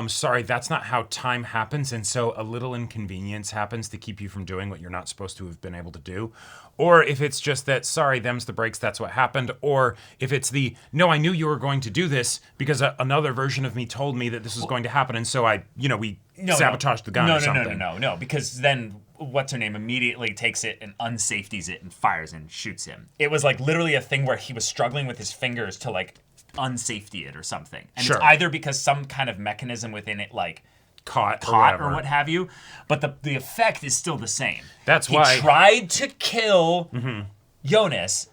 sorry, that's not how time happens, and so a little inconvenience happens to keep you from doing what you're not supposed to have been able to do. Or if it's just that, sorry, them's the breaks, that's what happened. Or if it's the, no, I knew you were going to do this because another version of me told me that this was going to happen, and so we sabotaged the gun or something. No, because then what's-her-name immediately takes it and unsafeties it and fires and shoots him. It was like literally a thing where he was struggling with his fingers to like unsafety it or something. And it's either because some kind of mechanism within it like caught or what have you, but the effect is still the same. That's why he tried to kill Jonas,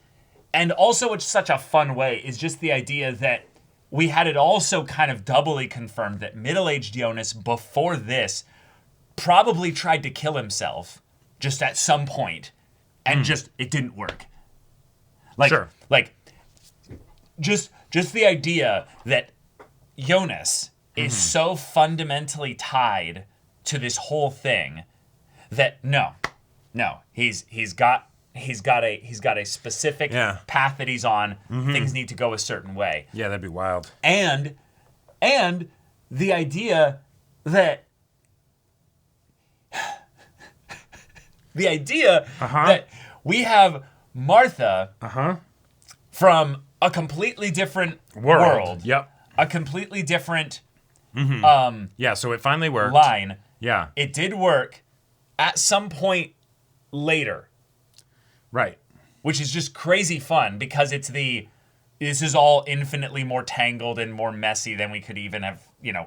and also it's such a fun way is just the idea that we had it also kind of doubly confirmed that middle-aged Jonas before this probably tried to kill himself just at some point, and just it didn't work. Just the idea that Jonas is so fundamentally tied to this whole thing that no, he's got a specific path that he's on. Things need to go a certain way. Yeah, that'd be wild. And the idea that that we have Martha from a completely different world. Yep. A completely different so it finally worked. Line. Yeah. It did work at some point later. Right. Which is just crazy fun because this is all infinitely more tangled and more messy than we could even have,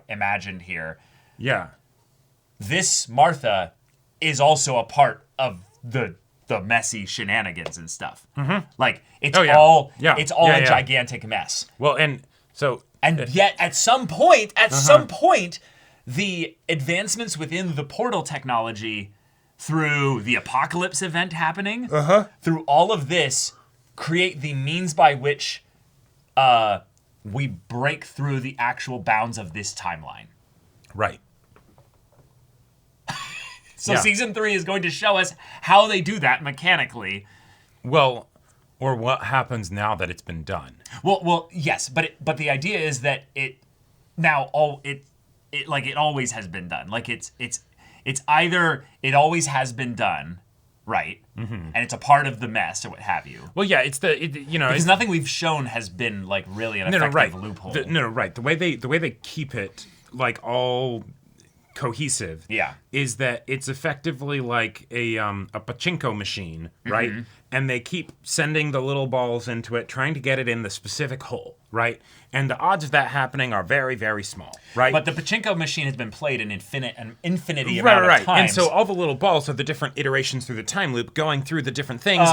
imagined here. Yeah. This Martha is also a part of the messy shenanigans and stuff. Like it's all a gigantic mess. Well, and yet at some point, the advancements within the portal technology through the apocalypse event happening, through all of this, create the means by which we break through the actual bounds of this timeline. Right. So season 3 is going to show us how they do that mechanically. Well, or what happens now that it's been done. Well, yes, but the idea is that it always has been done. Like it's either it always has been done, right? And it's a part of the mess or what have you. Well, yeah, because nothing we've shown has been like really an effective loophole. Right. The way they keep it like all cohesive, is that it's effectively like a pachinko machine, right? and they keep sending the little balls into it, trying to get it in the specific hole, right? And the odds of that happening are very, very small, right? But the pachinko machine has been played an infinity amount of times. And so all the little balls are the different iterations through the time loop, going through the different things,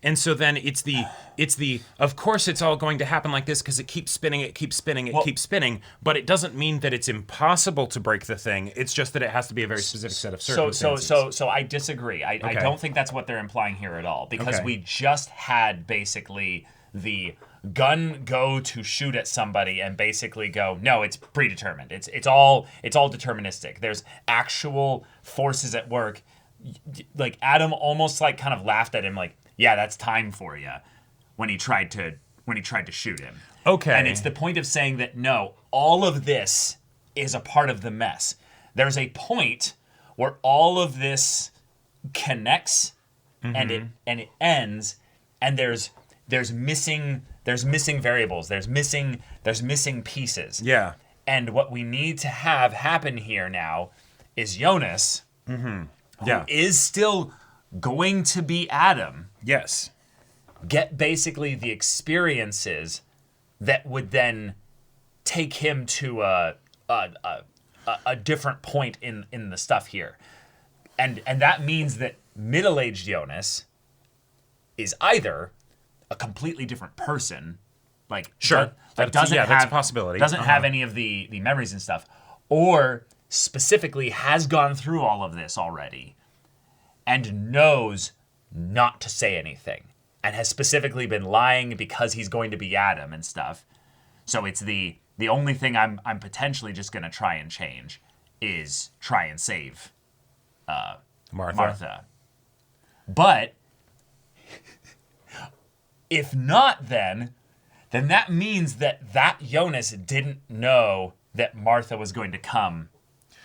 and so then it's the of course it's all going to happen like this because it keeps spinning, keeps spinning, but it doesn't mean that it's impossible to break the thing. It's just that it has to be a very specific set of circumstances. So I disagree. I don't think that's what they're implying here at all, because we just had basically the gun go to shoot at somebody and basically go, no, it's predetermined. It's all deterministic. There's actual forces at work. Like Adam almost like kind of laughed at him, like, yeah, that's time for you, when he tried to shoot him. Okay. And it's the point of saying that no, all of this is a part of the mess. There's a point where all of this connects and it ends, and there's missing variables. There's missing pieces. Yeah. And what we need to have happen here now is Jonas, who is still going to be Adam. Yes. Get basically the experiences that would then take him to a different point in the stuff here. And that means that middle-aged Jonas is either a completely different person, like sure, that's a possibility. Doesn't have any of the memories and stuff, or specifically has gone through all of this already and knows not to say anything, and has specifically been lying because he's going to be Adam and stuff. So it's the only thing I'm potentially just going to try and change is try and save Martha. But if not, then that means that Jonas didn't know that Martha was going to come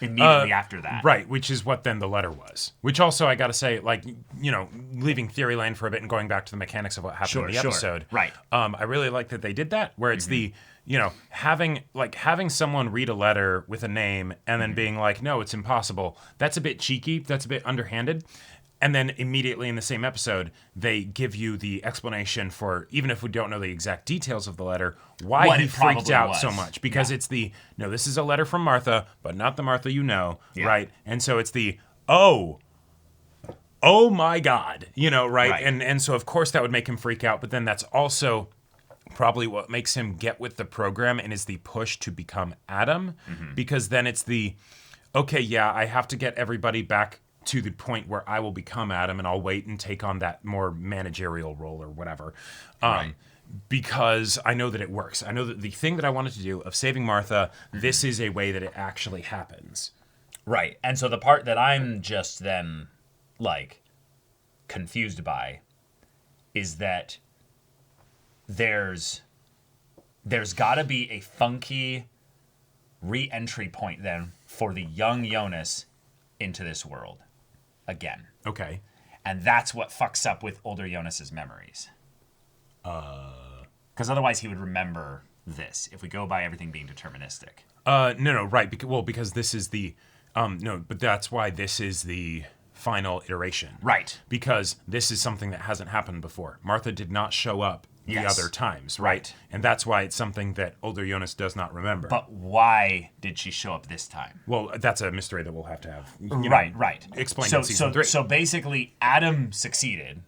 immediately after that. Right, which is what then the letter was. Which also, I got to say, like, you know, leaving theory lane for a bit and going back to the mechanics of what happened in the episode. Right. I really like that they did that, where it's the, you know, having someone read a letter with a name and then being like, no, it's impossible. That's a bit cheeky. That's a bit underhanded. And then immediately in the same episode, they give you the explanation for, even if we don't know the exact details of the letter, why What he it freaked probably out was. so much. Because it's no, this is a letter from Martha, but not the Martha you know, right? And so it's oh my God, you know, right? And so of course that would make him freak out, but then that's also probably what makes him get with the program and is the push to become Adam, because then it's okay, yeah, I have to get everybody back to the point where I will become Adam, and I'll wait and take on that more managerial role or whatever. Because I know that it works. I know that the thing that I wanted to do of saving Martha, this is a way that it actually happens. Right. And so the part that I'm just then, like, confused by is that there's got to be a funky re-entry point then for the young Jonas into this world again. Okay. And that's what fucks up with older Jonas's memories. Because otherwise he would remember this if we go by everything being deterministic. No, right. Because this is the... but that's why this is the final iteration. Right. Because this is something that hasn't happened before. Martha did not show up the other times, right? And that's why it's something that older Jonas does not remember. But why did she show up this time? Well, that's a mystery that we'll have to have. Right. Explained in season 3. So basically, Adam succeeded.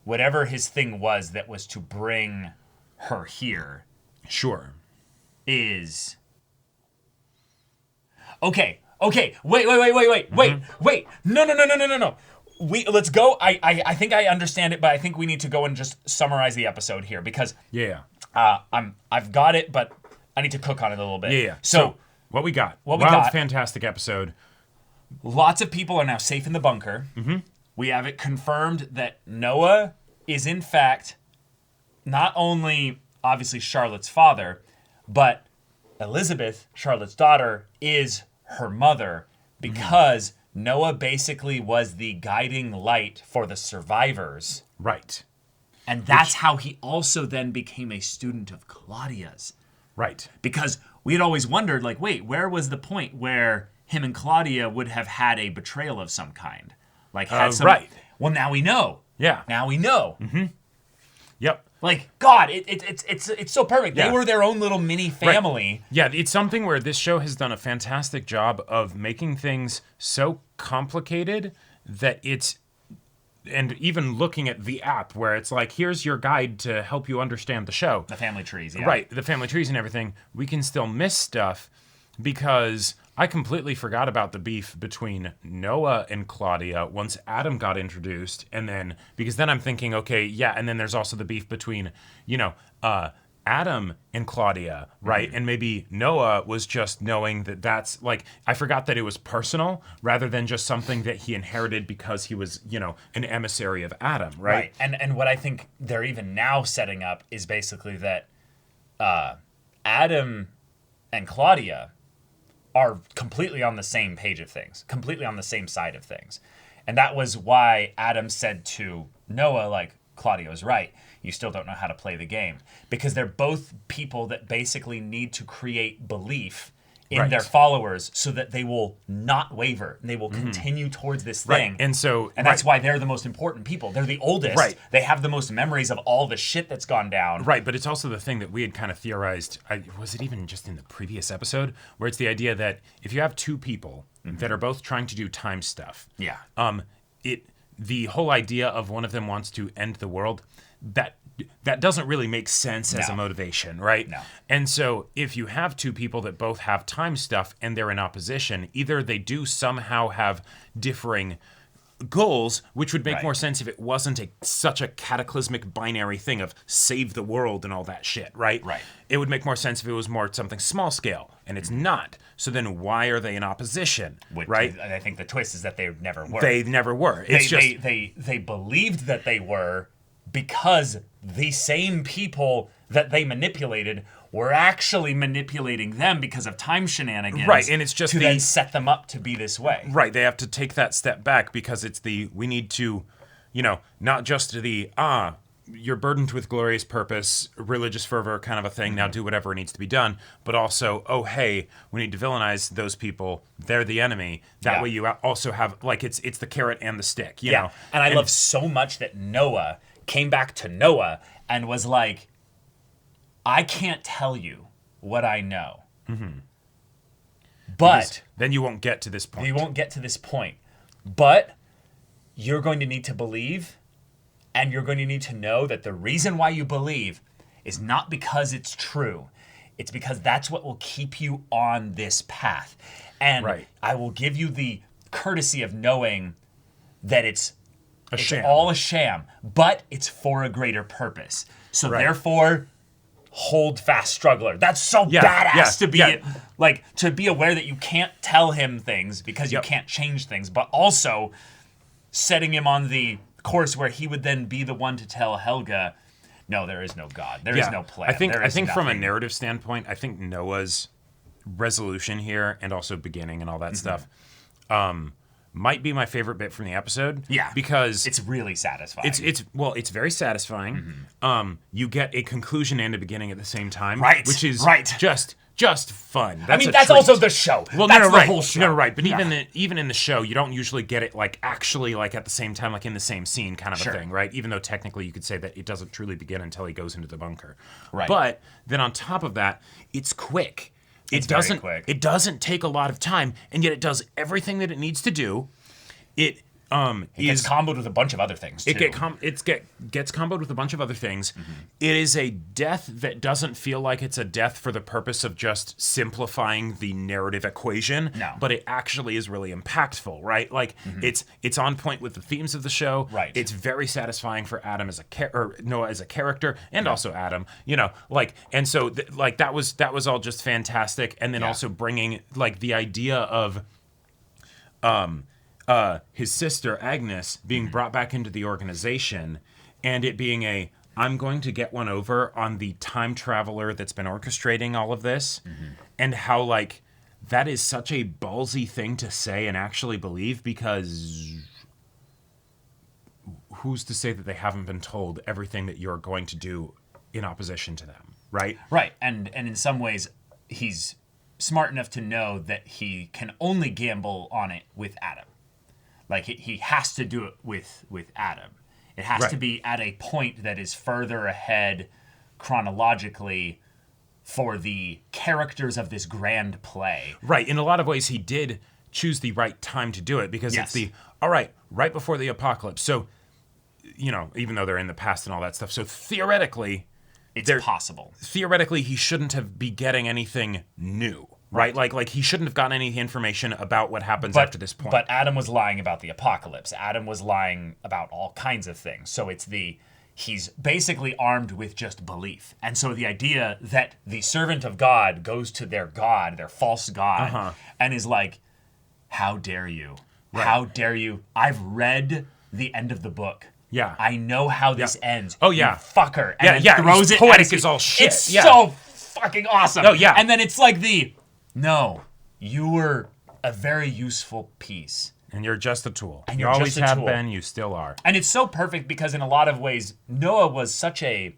Whatever his thing was that was to bring her here. Sure. Is... Okay. Wait. No. Let's go. I think I understand it, but I think we need to go and just summarize the episode here because I've got it, but I need to cook on it a little bit. Yeah. So what we got? Fantastic episode. Lots of people are now safe in the bunker. Mm-hmm. We have it confirmed that Noah is in fact not only obviously Charlotte's father, but Elizabeth, Charlotte's daughter, is her mother because Noah basically was the guiding light for the survivors. Right. And that's how he also then became a student of Claudia's. Right. Because we had always wondered, like, wait, where was the point where him and Claudia would have had a betrayal of some kind? Like, had some... Right. Well, now we know. Yeah. Now we know. Yep. Like, God, it's so perfect. Yeah. They were their own little mini family. Right. Yeah, it's something where this show has done a fantastic job of making things so complicated that it's, and even looking at the app where it's like, here's your guide to help you understand the show. The family trees, yeah. Right, the family trees and everything. We can still miss stuff because I completely forgot about the beef between Noah and Claudia once Adam got introduced. And then, because then I'm thinking, okay, yeah, and then there's also the beef between, Adam and Claudia, right? And maybe Noah was just knowing that that's, like, I forgot that it was personal rather than just something that he inherited because he was, an emissary of Adam, right? And what I think they're even now setting up is basically that Adam and Claudia are completely on the same page of things, completely on the same side of things. And that was why Adam said to Noah, like, Claudia was right. You still don't know how to play the game. Because they're both people that basically need to create belief in their followers so that they will not waver and they will continue towards this thing. Right. And that's why they're the most important people. They're the oldest. Right. They have the most memories of all the shit that's gone down. Right, but it's also the thing that we had kind of theorized. Was it even just in the previous episode? Where it's the idea that if you have two people that are both trying to do time stuff, the whole idea of one of them wants to end the world, that doesn't really make sense as a motivation, right? No. And so if you have two people that both have time stuff and they're in opposition, either they do somehow have differing goals, which would make more sense if it wasn't such a cataclysmic binary thing of save the world and all that shit, right? Right. It would make more sense if it was more something small scale, and it's not. So then why are they in opposition, right? I think the twist is that they never were. They never were. It's They believed that they were because the same people that they manipulated were actually manipulating them because of time shenanigans. Right, and it's just to then set them up to be this way. Right, they have to take that step back because it's we need to, not just you're burdened with glorious purpose, religious fervor kind of a thing, now do whatever needs to be done, but also, oh, hey, we need to villainize those people. They're the enemy. That way you also have, like, it's the carrot and the stick, you know? And I love so much that Noah came back to Noah and was like, I can't tell you what I know. But because then you won't get to this point. You won't get to this point. But you're going to need to believe, and you're going to need to know that the reason why you believe is not because it's true. It's because that's what will keep you on this path. And I will give you the courtesy of knowing that it's all a sham, but it's for a greater purpose. So therefore, hold fast, struggler. That's so badass to be to be aware that you can't tell him things because you can't change things, but also setting him on the course where he would then be the one to tell Helga, no, there is no God. There is no plan. I think from a narrative standpoint, I think Noah's resolution here and also beginning and all that stuff might be my favorite bit from the episode. Yeah. Because it's really satisfying. It's very satisfying. You get a conclusion and a beginning at the same time. Right. Which is just fun. That's also the show. Well, that's the whole show. No, right. But even in the show, you don't usually get it actually at the same time, in the same scene kind of a thing, right? Even though technically you could say that it doesn't truly begin until he goes into the bunker. Right. But then on top of that, it's quick. It doesn't take a lot of time, and yet it does everything that it needs to do. It gets comboed with a bunch of other things, too. It gets comboed with a bunch of other things. It is a death that doesn't feel like it's a death for the purpose of just simplifying the narrative equation. No. But it actually is really impactful, right? It's on point with the themes of the show. Right. It's very satisfying for Adam Noah as a character, and also Adam. And so that was all just fantastic. And then also bringing the idea of his sister Agnes being brought back into the organization, and it being I'm going to get one over on the time traveler that's been orchestrating all of this, and how that is such a ballsy thing to say and actually believe, because who's to say that they haven't been told everything that you're going to do in opposition to them, right? Right, and in some ways he's smart enough to know that he can only gamble on it with Adam. He has to do it with Adam. It has to be at a point that is further ahead chronologically for the characters of this grand play. Right. In a lot of ways, he did choose the right time to do it because it's all right before the apocalypse. So, even though they're in the past and all that stuff. So theoretically, it's possible. Theoretically, he shouldn't have be getting anything new. Right? Like he shouldn't have gotten any information about what happens after this point. But Adam was lying about the apocalypse. Adam was lying about all kinds of things. So he's basically armed with just belief. And so the idea that the servant of God goes to their God, their false God, and is like, how dare you? Right. How dare you? I've read the end of the book. Yeah. I know how this ends. Oh, yeah. You fucker. And then throws it. Poetic is all shit. It's so fucking awesome. Oh, yeah. And then it's like no, you were a very useful piece. And you're just a tool. And you always have been, you still are. And it's so perfect because in a lot of ways, Noah was such a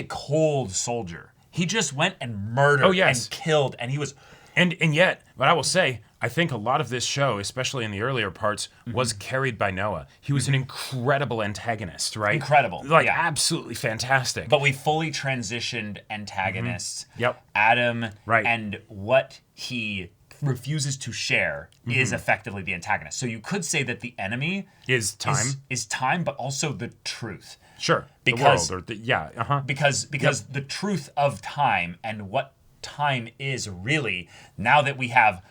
cold soldier. He just went and murdered and killed, and he was... And yet, but I will say, I think a lot of this show, especially in the earlier parts, was carried by Noah. He was an incredible antagonist, right? Incredible. Absolutely fantastic. But we fully transitioned antagonists. Yep. Adam, and what he refuses to share is effectively the antagonist. So you could say that the enemy is time. Is time, but also the truth. Sure. Because the world because the truth of time and what time is really, now that we have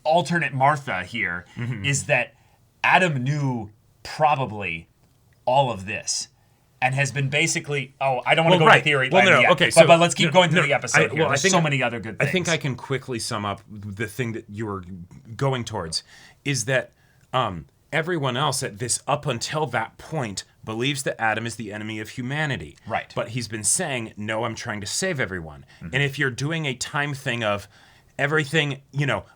alternate Martha here, is that Adam knew probably all of this and has been basically, I don't want to go into theory yet, okay, but let's keep going through the episode here. There's so many other good things. I think I can quickly sum up the thing that you were going towards, is that everyone else at this, up until that point, believes that Adam is the enemy of humanity. Right. But he's been saying, no, I'm trying to save everyone. And if you're doing a time thing of everything,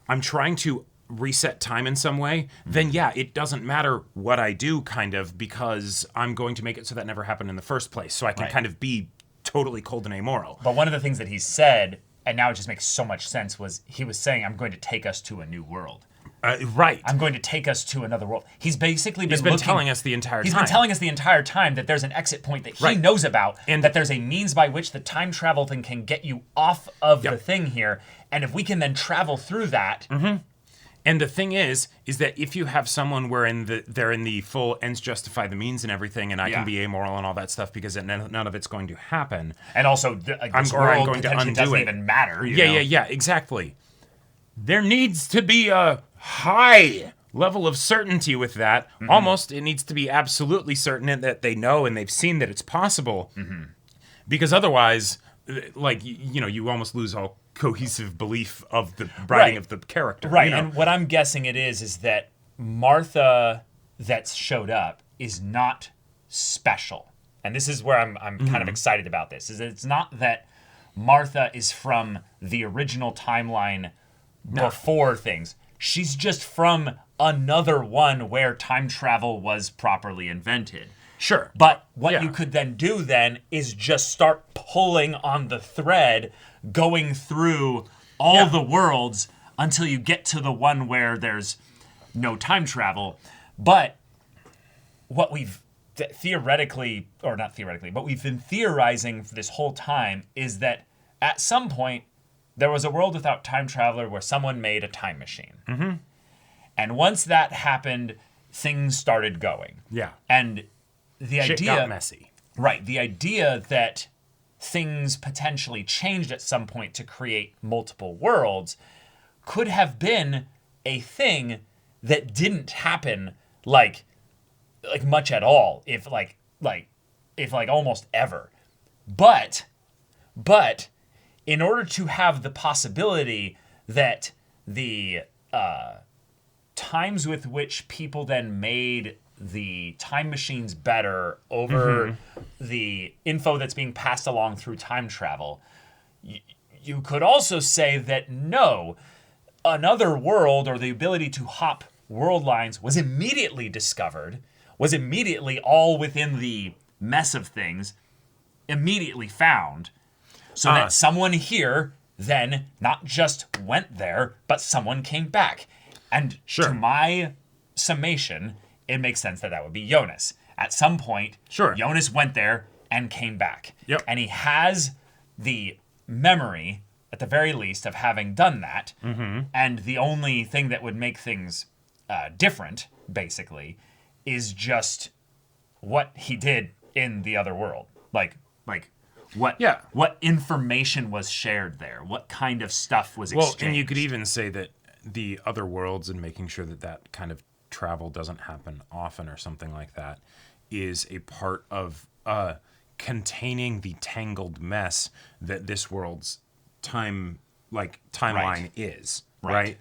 I'm trying to reset time in some way, then it doesn't matter what I do, kind of, because I'm going to make it so that never happened in the first place. So I can kind of be totally cold and amoral. But one of the things that he said, and now it just makes so much sense, was he was saying, I'm going to take us to a new world. Right. I'm going to take us to another world. He's basically been telling us the entire time. He's been telling us the entire time that there's an exit point that he knows about, and that there's a means by which the time travel thing can get you off of the thing here. And if we can then travel through that. And the thing is that if you have someone where they're in the full ends justify the means and everything, and I can be amoral and all that stuff because none of it's going to happen. And also, this world potentially doesn't even matter. Yeah, exactly. There needs to be a high level of certainty with that. Almost, it needs to be absolutely certain that they know and they've seen that it's possible. Because otherwise, you almost lose all cohesive belief of the writing of the character. Right, and what I'm guessing it is that Martha that showed up is not special. And this is where I'm kind of excited about this, is that it's not that Martha is from the original timeline before things. She's just from another one where time travel was properly invented. Sure. But what you could then do then is just start pulling on the thread, going through all the worlds until you get to the one where there's no time travel. But what we've theoretically, or not theoretically, but we've been theorizing for this whole time is that at some point there was a world without time traveler where someone made a time machine. And once that happened, things started going. Yeah. And the Shit idea got messy. Right. The idea that things potentially changed at some point to create multiple worlds could have been a thing that didn't happen like much at all, if almost ever. But in order to have the possibility that the times with which people then made the time machines better over the info that's being passed along through time travel, you could also say that no, another world or the ability to hop world lines was immediately discovered, was immediately all within the mess of things, immediately found, so that someone here then not just went there, but someone came back. And to my summation, it makes sense that would be Jonas. at some point, Sure. Jonas went there and came back. Yep. And he has the memory, at the very least, of having done that. Mm-hmm. And the only thing that would make things different, basically, is just what he did in the other world. Like what information was shared there? What kind of stuff was exchanged? Well, and you could even say that the other worlds and making sure that that kind of travel doesn't happen often or something like that is a part of containing the tangled mess that this world's timeline is. Right.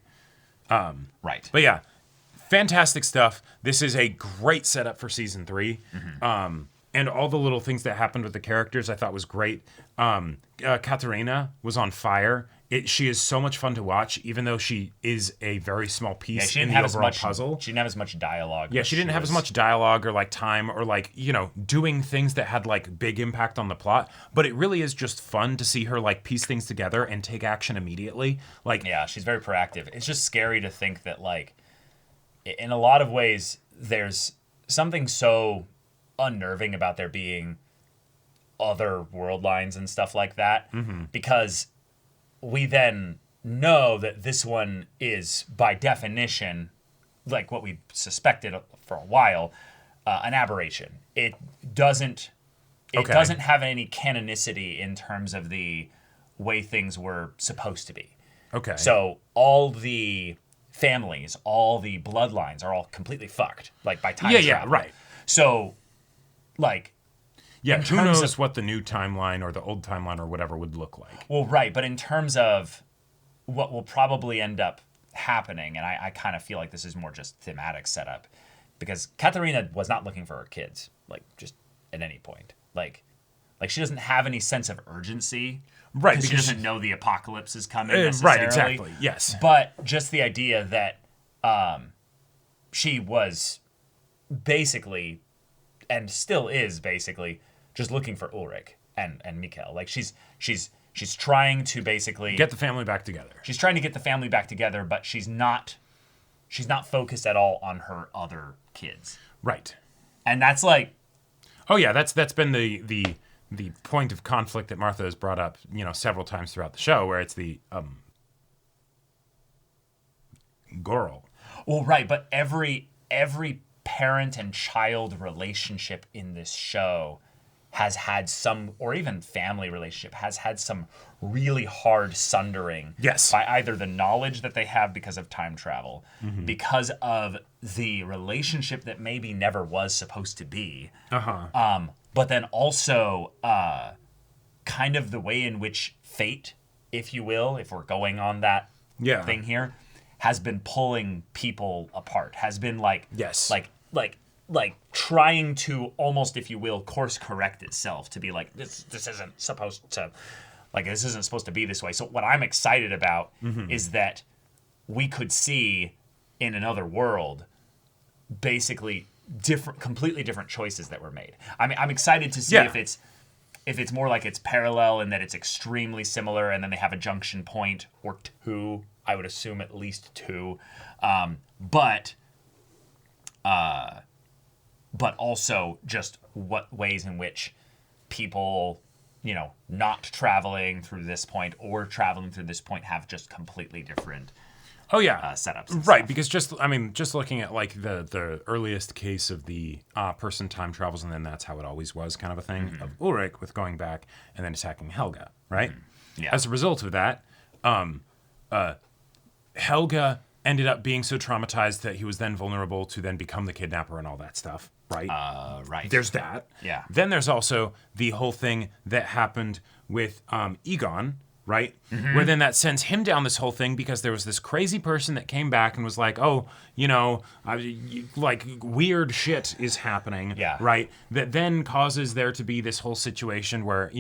Right. But yeah, fantastic stuff. This is a great setup for season 3. And all the little things that happened with the characters I thought was great. Katarina was on fire. She is so much fun to watch, even though she is a very small piece in the overall puzzle. She didn't have as much dialogue. Yeah, she didn't have as much dialogue or like time or like, doing things that had like big impact on the plot. But it really is just fun to see her like piece things together and take action immediately. Like, yeah, she's very proactive. It's just scary to think that like, in a lot of ways, there's something so unnerving about there being other world lines and stuff like that, because we then know that this one is by definition, like what we suspected for a while, an aberration. It doesn't have any canonicity in terms of the way things were supposed to be. Okay. So all the families, all the bloodlines are all completely fucked, like by time travel. Yeah, right. So, like, yeah, who knows what the new timeline or the old timeline or whatever would look like. Well, right, but in terms of what will probably end up happening, and I kind of feel like this is more just thematic setup, because Katarina was not looking for her kids, like, just at any point. Like she doesn't have any sense of urgency. Right, because she because doesn't know the apocalypse is coming necessarily. Right, exactly, yes. But just the idea that she was basically, and still is basically, just looking for Ulrich and Mikkel. Like she's trying to basically get the family back together. She's trying to get the family back together, but she's not focused at all on her other kids. Right. And that's like, oh yeah, that's been the point of conflict that Martha has brought up, several times throughout the show, where it's the girl. Well, right, but every parent and child relationship in this show has had some, or even family relationship has had some really hard sundering. Yes. By either the knowledge that they have because of time travel, because of the relationship that maybe never was supposed to be. But then also kind of the way in which fate, if you will, if we're going on that thing here, has been pulling people apart, has been like, yes, like trying to almost, if you will, course correct itself to be like, this isn't supposed to, like, this isn't supposed to be this way. So what I'm excited about is that we could see in another world basically completely different choices that were made. I mean, I'm excited to see if it's more like it's parallel and that it's extremely similar, and then they have a junction point or two. I would assume at least two, but also just what ways in which people, not traveling through this point or traveling through this point have just completely different. Setups. Right, because just looking at like the earliest case of the person time travels and then that's how it always was kind of a thing of Ulrich with going back and then attacking Helga, right? Yeah. As a result of that, Helga ended up being so traumatized that he was then vulnerable to then become the kidnapper and all that stuff, right? Right. There's that. Yeah. Then there's also the whole thing that happened with Egon, right? Where then that sends him down this whole thing because there was this crazy person that came back and was like, oh, like weird shit is happening, right? That then causes there to be this whole situation where,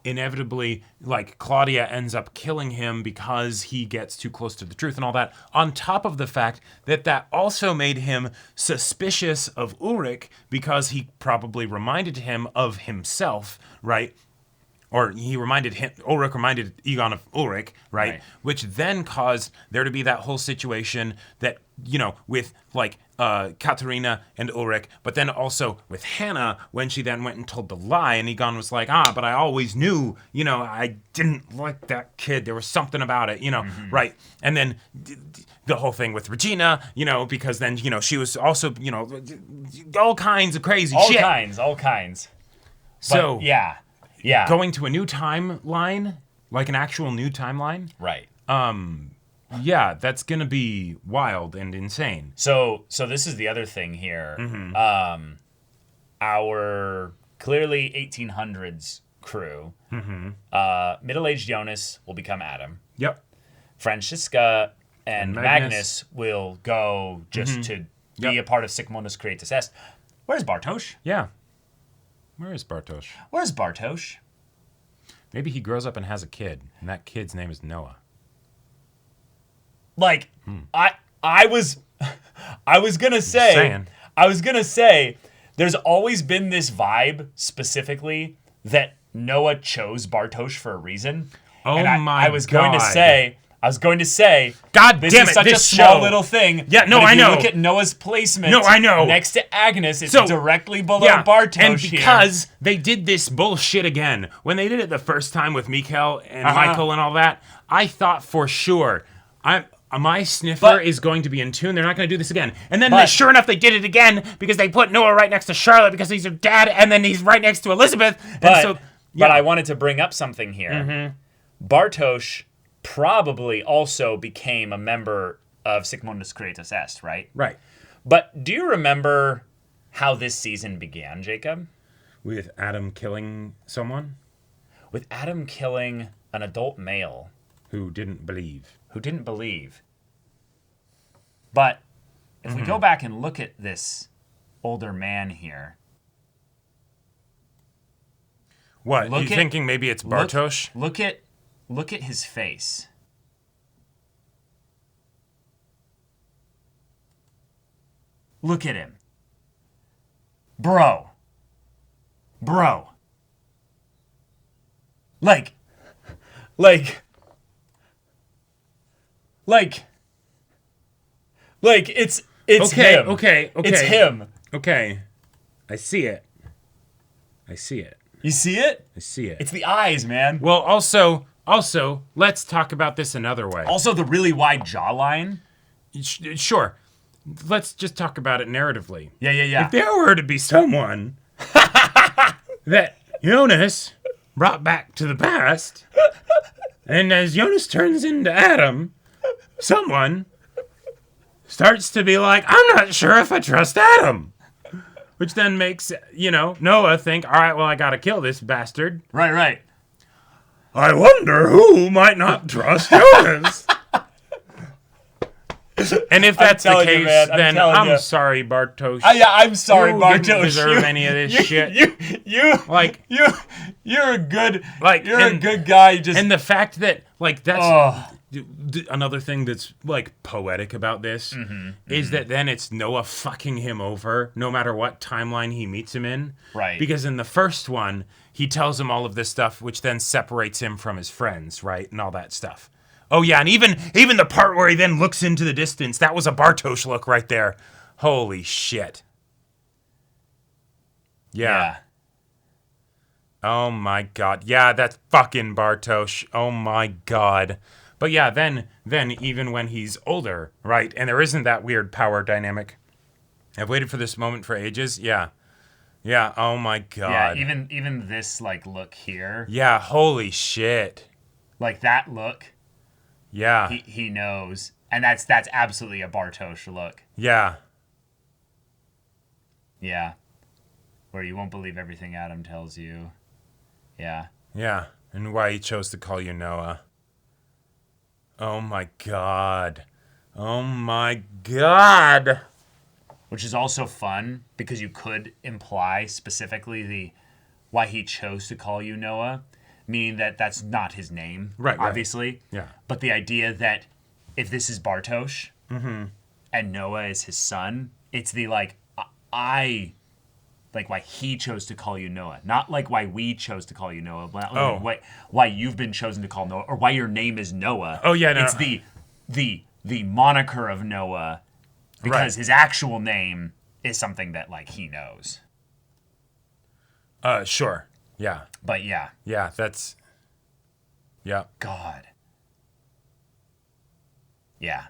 inevitably, like, Claudia ends up killing him because he gets too close to the truth and all that, on top of the fact that also made him suspicious of Ulrich because he probably reminded him of himself, right? or Ulrich reminded Egon of Ulrich, right? Which then caused there to be that whole situation that, with like Katharina and Ulrich, but then also with Hannah when she then went and told the lie, and Egon was like, but I always knew, I didn't like that kid. There was something about it, right? And then the whole thing with Regina, because then, she was also, all kinds of crazy shit. All kinds. So, but, yeah. Going to a new timeline, like an actual new timeline. Right. Yeah, that's going to be wild and insane. So this is the other thing here. Mm-hmm. Our clearly 1800s crew, middle-aged Jonas will become Adam. Yep. Franziska and Magnus will go just to be a part of Sigmundus Creatus Est. Where's Bartosz? Yeah. Where is Bartosz? Where's Bartosz? Maybe he grows up and has a kid, and that kid's name is Noah. Like, I was gonna say, there's always been this vibe specifically that Noah chose Bartosz for a reason. Oh, and I was going to say, God this damn is it, such this a small show. little thing. Yeah, no, but if I know. You look at Noah's placement. No, I know. Next to Agnes, it's directly below Bartosz. And because they did this bullshit again, when they did it the first time with Mikhail and Michael and all that, I thought for sure, my sniffer is going to be in tune. They're not going to do this again. And then, sure enough, they did it again because they put Noah right next to Charlotte because he's her dad, and then he's right next to Elizabeth. But I wanted to bring up something here. Bartosz probably also became a member of Sigmundus Creatus Est, right? Right. But do you remember how this season began, Jacob? With Adam killing someone? With Adam killing an adult male. Who didn't believe. But if we go back and look at this older man here. What? You thinking maybe it's Bartosz? Look at his face. Look at him. Bro. Like it's him. Okay. It's him. Okay. I see it. You see it? I see it. It's the eyes, man. Well, also, let's talk about this another way. Also, the really wide jawline. Sure. Let's just talk about it narratively. Yeah. If there were to be someone that Jonas brought back to the past, and as Jonas turns into Adam, someone starts to be like, I'm not sure if I trust Adam. Which then makes, Noah think, all right, well, I gotta kill this bastard. Right. I wonder who might not trust Jonas. And if that's the case, then I'm sorry, Bartosz. I'm sorry, Bartosz. You didn't deserve any of this shit. You're a good a good guy. And the fact that that's another thing that's poetic about this is that then it's Noah fucking him over no matter what timeline he meets him in. Right. Because in the first one, he tells him all of this stuff, which then separates him from his friends, right, and all that stuff. Oh yeah, and even the part where he then looks into the distance, that was a Bartosz look right there. Holy shit. Yeah. Oh my god. Yeah, that's fucking Bartosz. Oh my god. But yeah, then even when he's older, right, and there isn't that weird power dynamic. I've waited for this moment for ages. Yeah. Oh my god. Yeah, even this look here. Yeah, holy shit. Like that look. Yeah. He knows. And that's absolutely a Bartosz look. Yeah. Yeah. Where you won't believe everything Adam tells you. Yeah. Yeah. And why he chose to call you Noah. Oh my god. Oh my god. Which is also fun because you could imply specifically why he chose to call you Noah. Meaning that that's not his name, right, obviously. Yeah. But the idea that if this is Bartosz and Noah is his son, it's the I like why he chose to call you Noah, not like why we chose to call you Noah, but why you've been chosen to call Noah, or why your name is Noah. Oh yeah, no, it's the moniker of Noah, because his actual name is something that like he knows. Sure. Yeah. But yeah. Yeah, that's... Yeah. God. Yeah.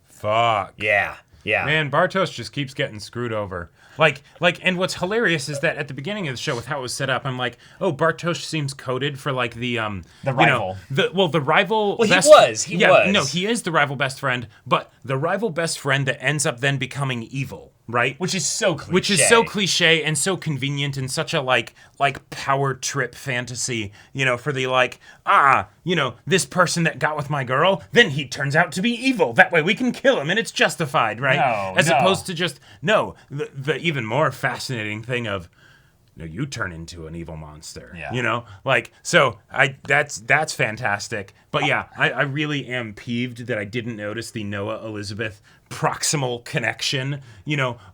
Fuck. Yeah. Yeah. Man, Bartosz just keeps getting screwed over. Like, and what's hilarious is that at the beginning of the show, with how it was set up, I'm like, oh, Bartosz seems coded for like the rival. The rival. Well, best, he was. No, he is the rival best friend, but the rival best friend that ends up then becoming evil, right? Which is so cliche. Which is so cliche and so convenient and such a like power trip fantasy, for the this person that got with my girl, then he turns out to be evil. That way we can kill him and it's justified, right? As opposed to just the even more fascinating thing of, no, you turn into an evil monster. Yeah. So that's fantastic. But yeah, I really am peeved that I didn't notice the Noah Elizabeth proximal connection,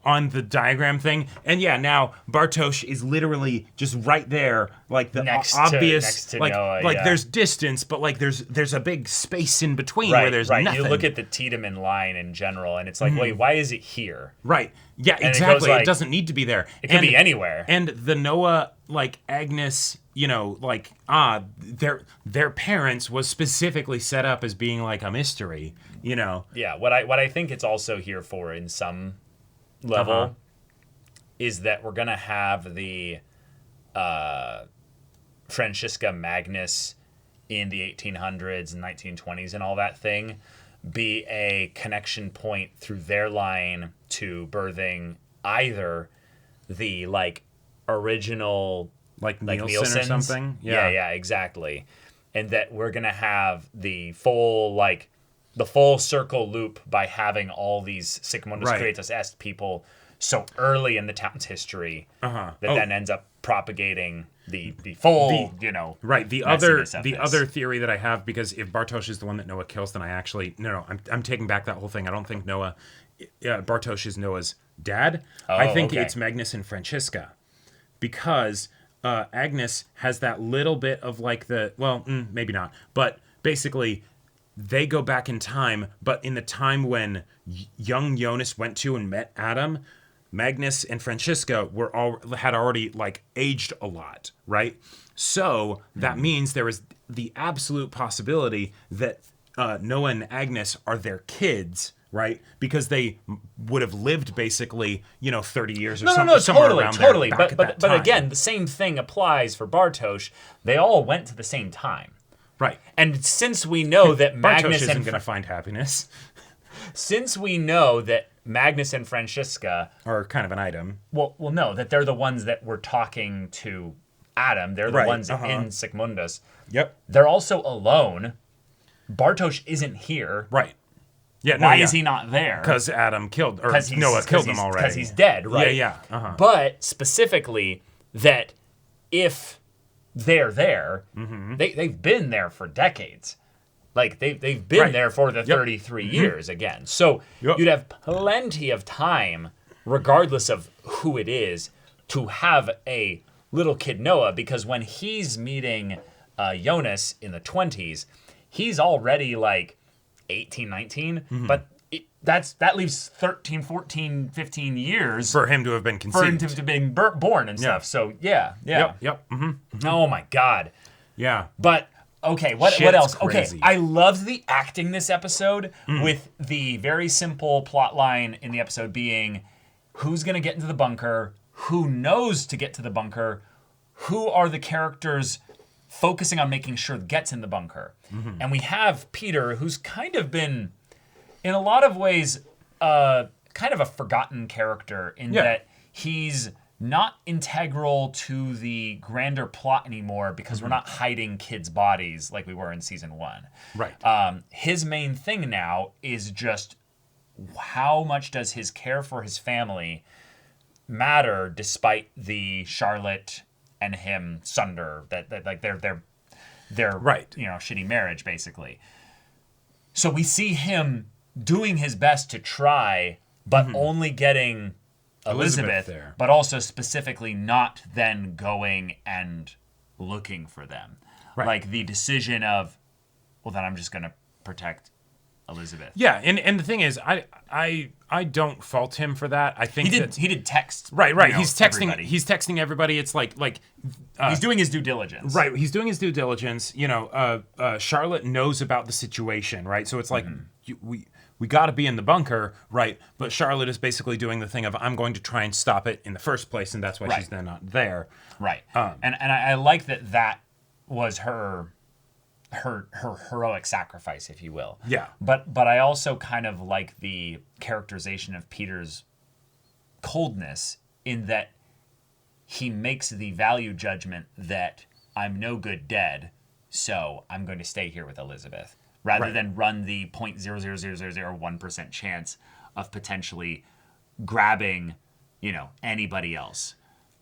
on the diagram thing. And yeah, now Bartosz is literally just right there, like the obvious, next to like Noah, there's distance, but like there's a big space in between where there's nothing. You look at the Tiedemann line in general, and it's like, wait, why is it here? Right. Yeah, and exactly. It doesn't need to be there. It could be anywhere. And the Noah, Agnes, their parents was specifically set up as being like a mystery, Yeah, what I think it's also here for in some level is that we're gonna have the Franziska Magnus in the 1800s and 1920s and all that thing be a connection point through their line to birthing either the original Nielsen or something. Yeah, exactly. And that we're gonna have the full circle loop by having all these Sigmundus Creatus-esque people so early in the town's history that then ends up propagating the full, the other theory that I have, because if Bartosz is the one that Noah kills, then I actually I'm taking back that whole thing. I don't think Bartosz is Noah's dad. I think it's Magnus and Franziska, because Agnes has that little bit of maybe not, but basically they go back in time, but in the time when young Jonas went to and met Adam, Magnus and Franziska had already aged a lot, right? So that means there is the absolute possibility that Noah and Agnes are their kids, right? Because they would have lived basically, 30 years or somewhere around totally. there. But again, the same thing applies for Bartosz. They all went to the same time. Right. And since we know that Magnus isn't going to find happiness. Since we know that Magnus and Franziska are kind of an item. Well, no, that they're the ones that were talking to Adam. They're the ones in Sigmundus. Yep. They're also alone. Bartosz isn't here. Right. Yeah. Why is he not there? Because Adam killed, or Noah killed him already. Because he's dead, right? Yeah. But specifically, that if they're there, they've been there for decades. They've been there for the 33 years again. So you'd have plenty of time, regardless of who it is, to have a little kid Noah, because when he's meeting Jonas in the 20s, he's already 18, 19, but that leaves 13, 14, 15 years for him to have been conceived. For him to have been born and stuff. So, yeah. Yep. Oh, my God. Yeah. But, okay, what else? Crazy. Okay, I loved the acting this episode with the very simple plot line in the episode being who's going to get into the bunker, who knows to get to the bunker, who are the characters focusing on making sure gets in the bunker. And we have Peter, who's kind of been, in a lot of ways, kind of a forgotten character in that he's not integral to the grander plot anymore because we're not hiding kids' bodies like we were in season 1. Right. His main thing now is just how much does his care for his family matter despite the Charlotte and him sunder that their right. Shitty marriage basically. So we see him doing his best to try, but only getting Elizabeth there. but also specifically not then going and looking for them. Right. Like the decision of, well, then I'm just going to protect Elizabeth. Yeah, and the thing is, I don't fault him for that. I think he did text. Right. You know, He's texting. everybody. He's texting everybody. It's like he's doing his due diligence. Right. He's doing his due diligence. You know, Charlotte knows about the situation. Right. So it's like we got to be in the bunker. Right. But Charlotte is basically doing the thing of I'm going to try and stop it in the first place, and that's why she's then not there. Right. And I like that was her heroic sacrifice, if you will. Yeah. But I also kind of like the characterization of Peter's coldness in that he makes the value judgment that I'm no good dead, so I'm going to stay here with Elizabeth, rather than run the 0.00001% chance of potentially grabbing, anybody else.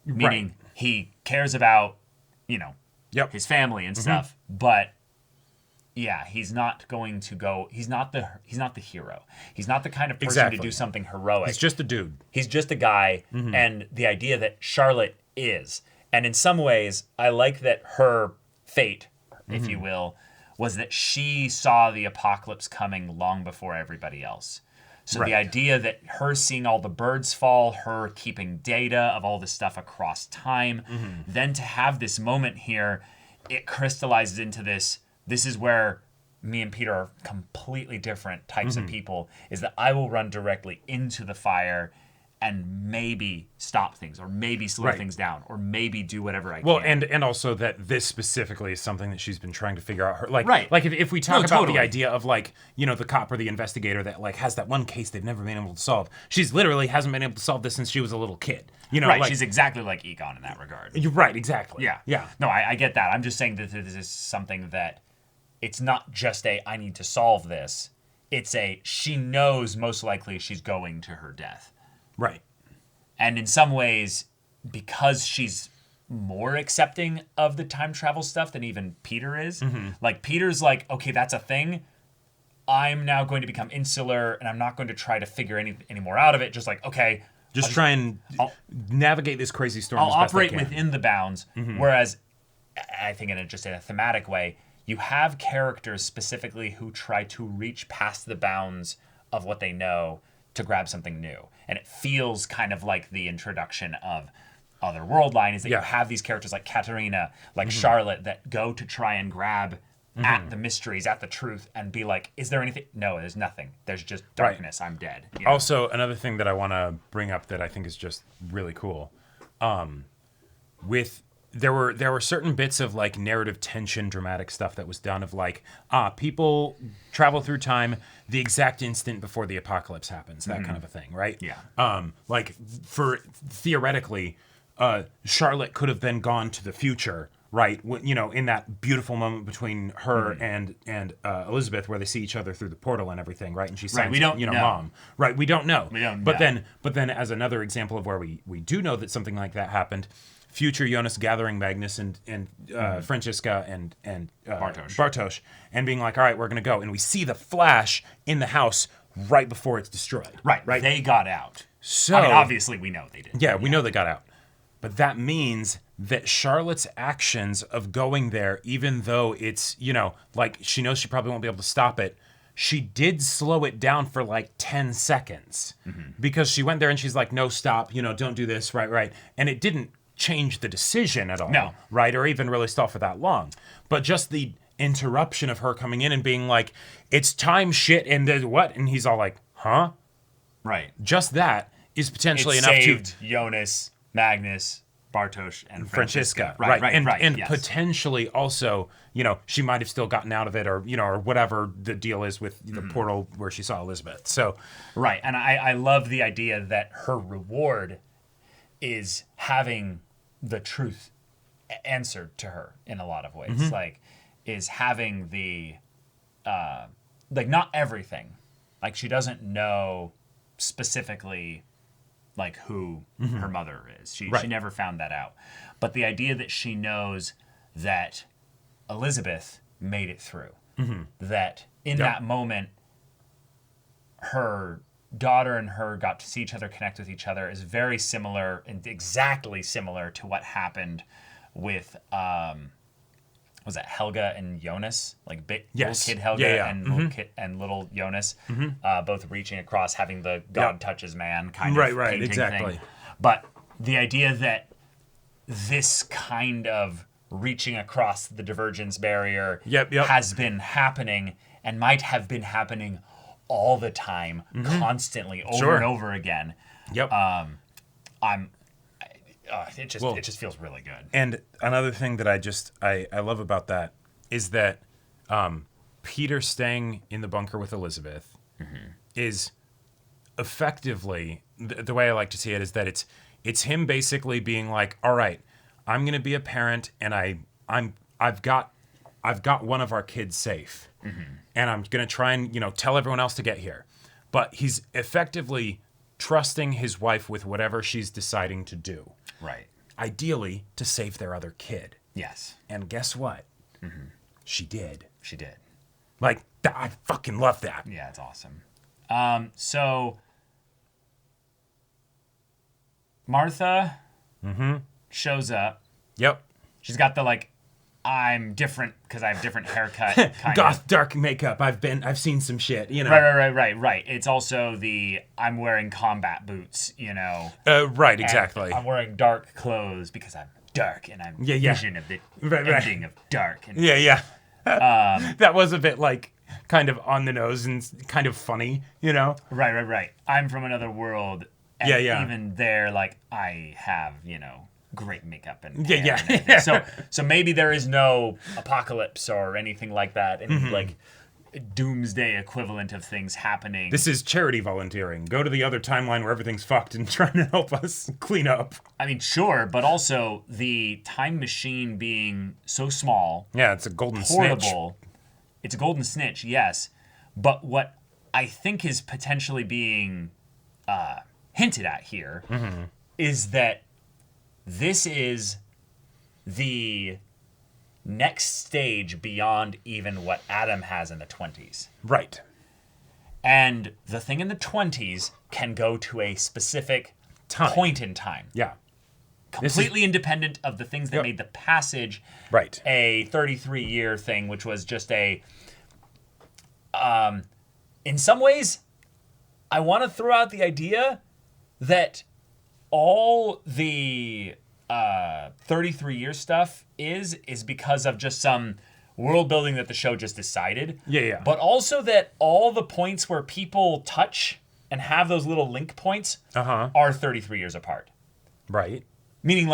Meaning he cares about, his family and stuff, but yeah, he's not going to go. He's not the hero. He's not the kind of person to do something heroic. He's just a dude. He's just a guy, and the idea that Charlotte is, and in some ways, I like that her fate, if you will, was that she saw the apocalypse coming long before everybody else. So the idea that her seeing all the birds fall, her keeping data of all this stuff across time, then to have this moment here, it crystallizes into this. This is where me and Peter are completely different types of people, is that I will run directly into the fire and maybe stop things or maybe slow things down or maybe do whatever I can. Well, and also that this specifically is something that she's been trying to figure out. Right. Like if we talk about the idea of the cop or the investigator that has that one case they've never been able to solve. She's literally hasn't been able to solve this since she was a little kid. She's exactly like Egon in that regard. You're right, exactly. Yeah. No, I get that. I'm just saying that this is something that it's not just I need to solve this. It's she knows most likely she's going to her death. Right. And in some ways, because she's more accepting of the time travel stuff than even Peter is, like Peter's like, okay, that's a thing. I'm now going to become insular and I'm not going to try to figure any more out of it. Just like, okay. Just try and navigate this crazy storm. I'll operate within the bounds. Whereas I think in a thematic way, you have characters specifically who try to reach past the bounds of what they know to grab something new. And it feels kind of like the introduction of Otherworldline is that you have these characters like Katerina, like Charlotte, that go to try and grab at the mysteries, at the truth, and be like, is there anything? No, there's nothing. There's just darkness. I'm dead. Also, another thing that I want to bring up that I think is just really cool, there were certain bits of narrative tension, dramatic stuff that was done of people travel through time the exact instant before the apocalypse happens, that kind of a thing, right? Yeah. For theoretically, Charlotte could have then gone to the future, right? In that beautiful moment between her and Elizabeth, where they see each other through the portal and everything, right? And she says, we don't know. Mom, right? We don't know. We don't but know. then as another example of where we do know that something like that happened. Future Jonas gathering Magnus and Franziska and Bartosz and being like, all right, we're going to go. And we see the flash in the house right before it's destroyed. Right. They got out. So, obviously we know they did. Yeah, we know they got out. But that means that Charlotte's actions of going there, even though it's, she knows she probably won't be able to stop it, she did slow it down for 10 seconds. Because she went there and she's like, no, stop, don't do this, right. And it didn't change the decision at all, right? Or even really stall for that long. But just the interruption of her coming in and being like, it's time shit, and what? And he's all like, huh? Right. Just that is potentially enough saved to Jonas, Magnus, Bartosz, and Franziska. Right. And yes. potentially also, she might have still gotten out of it or whatever the deal is with the portal where she saw Elizabeth. So, right. And I love the idea that her reward is having the truth answered to her in a lot of ways. Is having the not everything. She doesn't know specifically who her mother is. She never found that out. But the idea that she knows that Elizabeth made it through. That in that moment her daughter and her got to see each other, connect with each other, is very similar and exactly similar to what happened with was that Helga and Jonas, like little kid Helga and little Jonas, both reaching across, having the God touches man kind of painting exactly. thing. But the idea that this kind of reaching across the divergence barrier has been happening and might have been happening all the time, constantly, over and over again. It just feels really good. And another thing that I love about that is that Peter staying in the bunker with Elizabeth is effectively the way I like to see it is that it's him basically being like, all right, I'm gonna be a parent and I've got one of our kids safe, and I'm gonna try and tell everyone else to get here, but he's effectively trusting his wife with whatever she's deciding to do. Right. Ideally, to save their other kid. Yes. And guess what? She did. She did. Like, I fucking love that. Yeah, it's awesome. So Martha shows up. Yep. She's got the I'm different because I have different haircut. Kind Goth dark makeup. I've seen some shit. Right. It's also I'm wearing combat boots. Right. Exactly. I'm wearing dark clothes because I'm dark and I'm vision of the ending of dark. And, that was a bit kind of on the nose and kind of funny. Right. I'm from another world. And even there, I have great makeup and hair and everything. So maybe there is no apocalypse or anything like that, and doomsday equivalent of things happening. This is charity volunteering. Go to the other timeline where everything's fucked and try to help us clean up. I mean, sure, but also the time machine being so small. Yeah, it's a golden portable, snitch. It's a golden snitch, yes. But what I think is potentially being hinted at here is that this is the next stage beyond even what Adam has in the 20s. Right. And the thing in the 20s can go to a specific point in time. Yeah. Completely independent of the things that made the passage a 33-year thing, which was just in some ways, I want to throw out the idea that all the 33-year stuff is because of just some world building that the show just decided. Yeah. But also that all the points where people touch and have those little link points are 33 years apart. Right. Meaning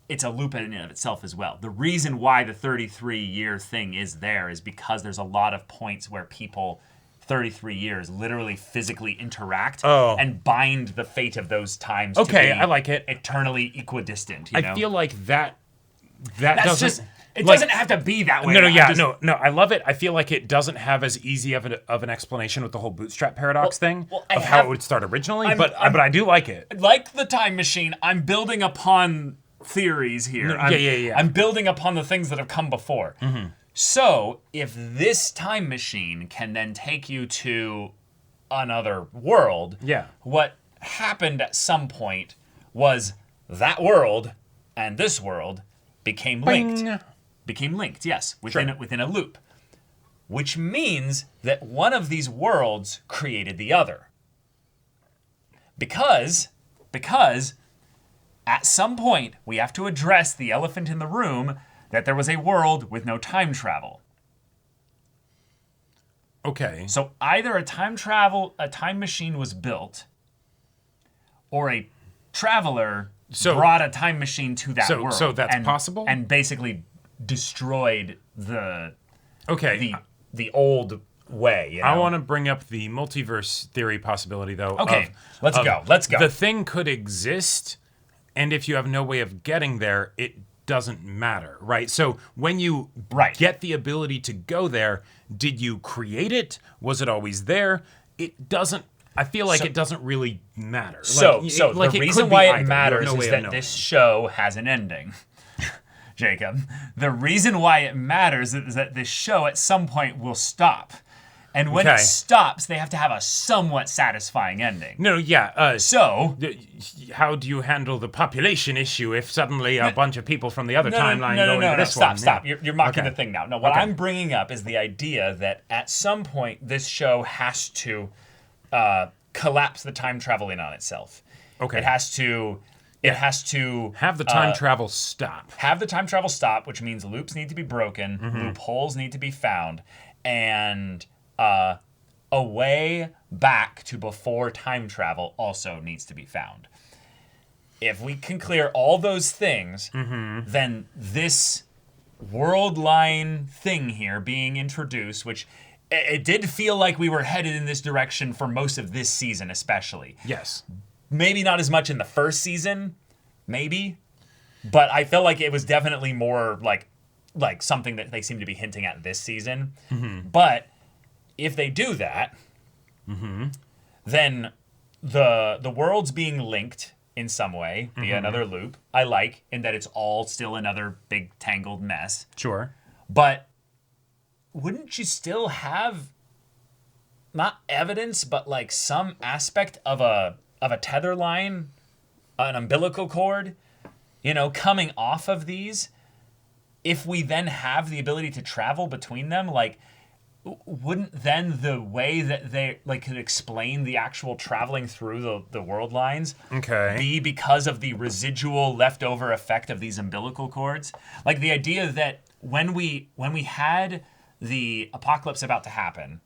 it's a loop in and of itself as well. The reason why the 33-year thing is there is because there's a lot of points where people 33 years literally physically interact and bind the fate of those times to be I like it. Eternally equidistant. I feel like that That's doesn't... just, it doesn't have to be that way. No, I love it. I feel like it doesn't have as easy of an explanation with the whole bootstrap paradox thing of how it would start originally, but I do like it. Like the time machine, I'm building upon theories here. I'm building upon the things that have come before. So, if this time machine can then take you to another world, what happened at some point was that world and this world became linked. Boing. Became linked, yes, within a loop. Which means that one of these worlds created the other. Because at some point we have to address the elephant in the room that there was a world with no time travel. Okay. So either a time machine was built, or a traveler brought a time machine to that world. So that's possible? And basically destroyed the old way. I want to bring up the multiverse theory possibility, though. Okay, let's go. The thing could exist, and if you have no way of getting there, it doesn't matter, right? So when you get the ability to go there, did you create it? Was it always there? It doesn't. I feel like it doesn't really matter. The reason why it matters is that this show has an ending. Jacob, the reason why it matters is that this show at some point will stop. And when it stops, they have to have a somewhat satisfying ending. No, yeah. So, how do you handle the population issue if suddenly a bunch of people from the other timeline go into this one? Stop. You're mocking the thing now. No, what I'm bringing up is the idea that at some point this show has to collapse the time travel in on itself. Okay. It has to have the time travel stop. Have the time travel stop, which means loops need to be broken, loopholes need to be found, and a way back to before time travel also needs to be found. If we can clear all those things, then this world line thing here being introduced, which it did feel like we were headed in this direction for most of this season, especially. Yes. Maybe not as much in the first season, maybe, but I felt like it was definitely more like something that they seem to be hinting at this season. But if they do that, then the worlds being linked in some way via another loop, I like, in that it's all still another big tangled mess. Sure. But wouldn't you still have not evidence, but like some aspect of a tether line, an umbilical cord, coming off of these? If we then have the ability to travel between them, like, wouldn't then the way that they could explain the actual traveling through the world lines be because of the residual leftover effect of these umbilical cords? Like the idea that when we had the apocalypse about to happen,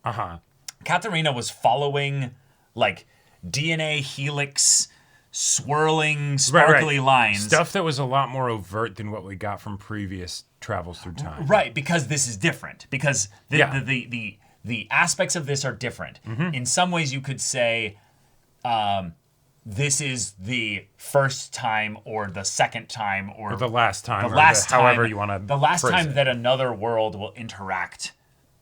Katharina was following like DNA helix swirling sparkly lines, stuff that was a lot more overt than what we got from previous travels through time, right? Because this is different, because the aspects of this are different. In some ways you could say this is the first time or the second time or the last time, however you want to the last time that another world will interact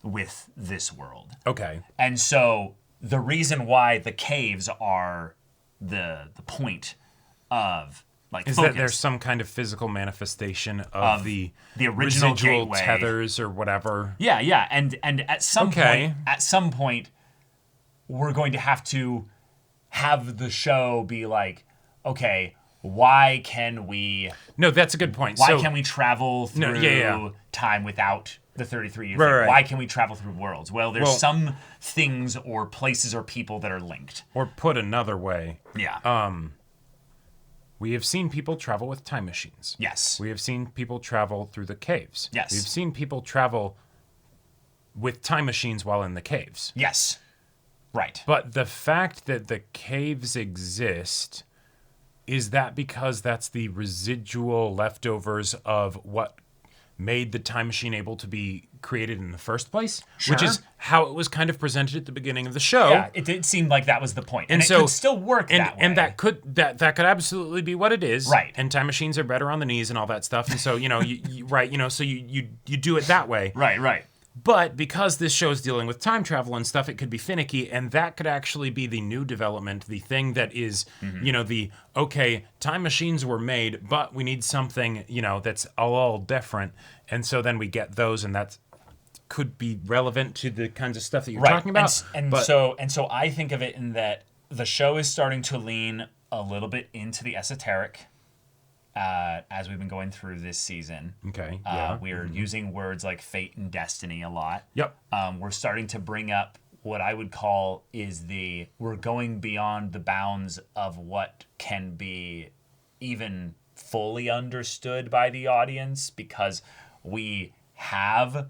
with this world. Okay. And so the reason why the caves are the point of like is focus. that there's some kind of physical manifestation of the original residual gateway. tethers or whatever. Yeah, and at some point we're going to have to have the show be like, okay, why can we? No, that's a good point. Why can we travel through time without the 33 years? Right. Why can we travel through worlds? Well, there's some things or places or people that are linked. Or put another way, we have seen people travel with time machines. Yes. We have seen people travel through the caves. Yes. We've seen people travel with time machines while in the caves. Yes. Right. But the fact that the caves exist, is that because that's the residual leftovers of what made the time machine able to be created in the first place? Sure. Which is how it was kind of presented at the beginning of the show. Yeah, it did seem like that was the point. And so, it could still work that way. And that could absolutely be what it is. Right. And time machines are better on the knees and all that stuff. And so, so you do it that way. Right. But because this show is dealing with time travel and stuff, it could be finicky, and that could actually be the new development, the thing that is, time machines were made, but we need something, that's all different. And so then we get those, and that could be relevant to the kinds of stuff that you're talking about. So I think of it in that the show is starting to lean a little bit into the esoteric. As we've been going through this season. Okay. We're using words like fate and destiny a lot. Yep. We're starting to bring up what I would call we're going beyond the bounds of what can be even fully understood by the audience, because we have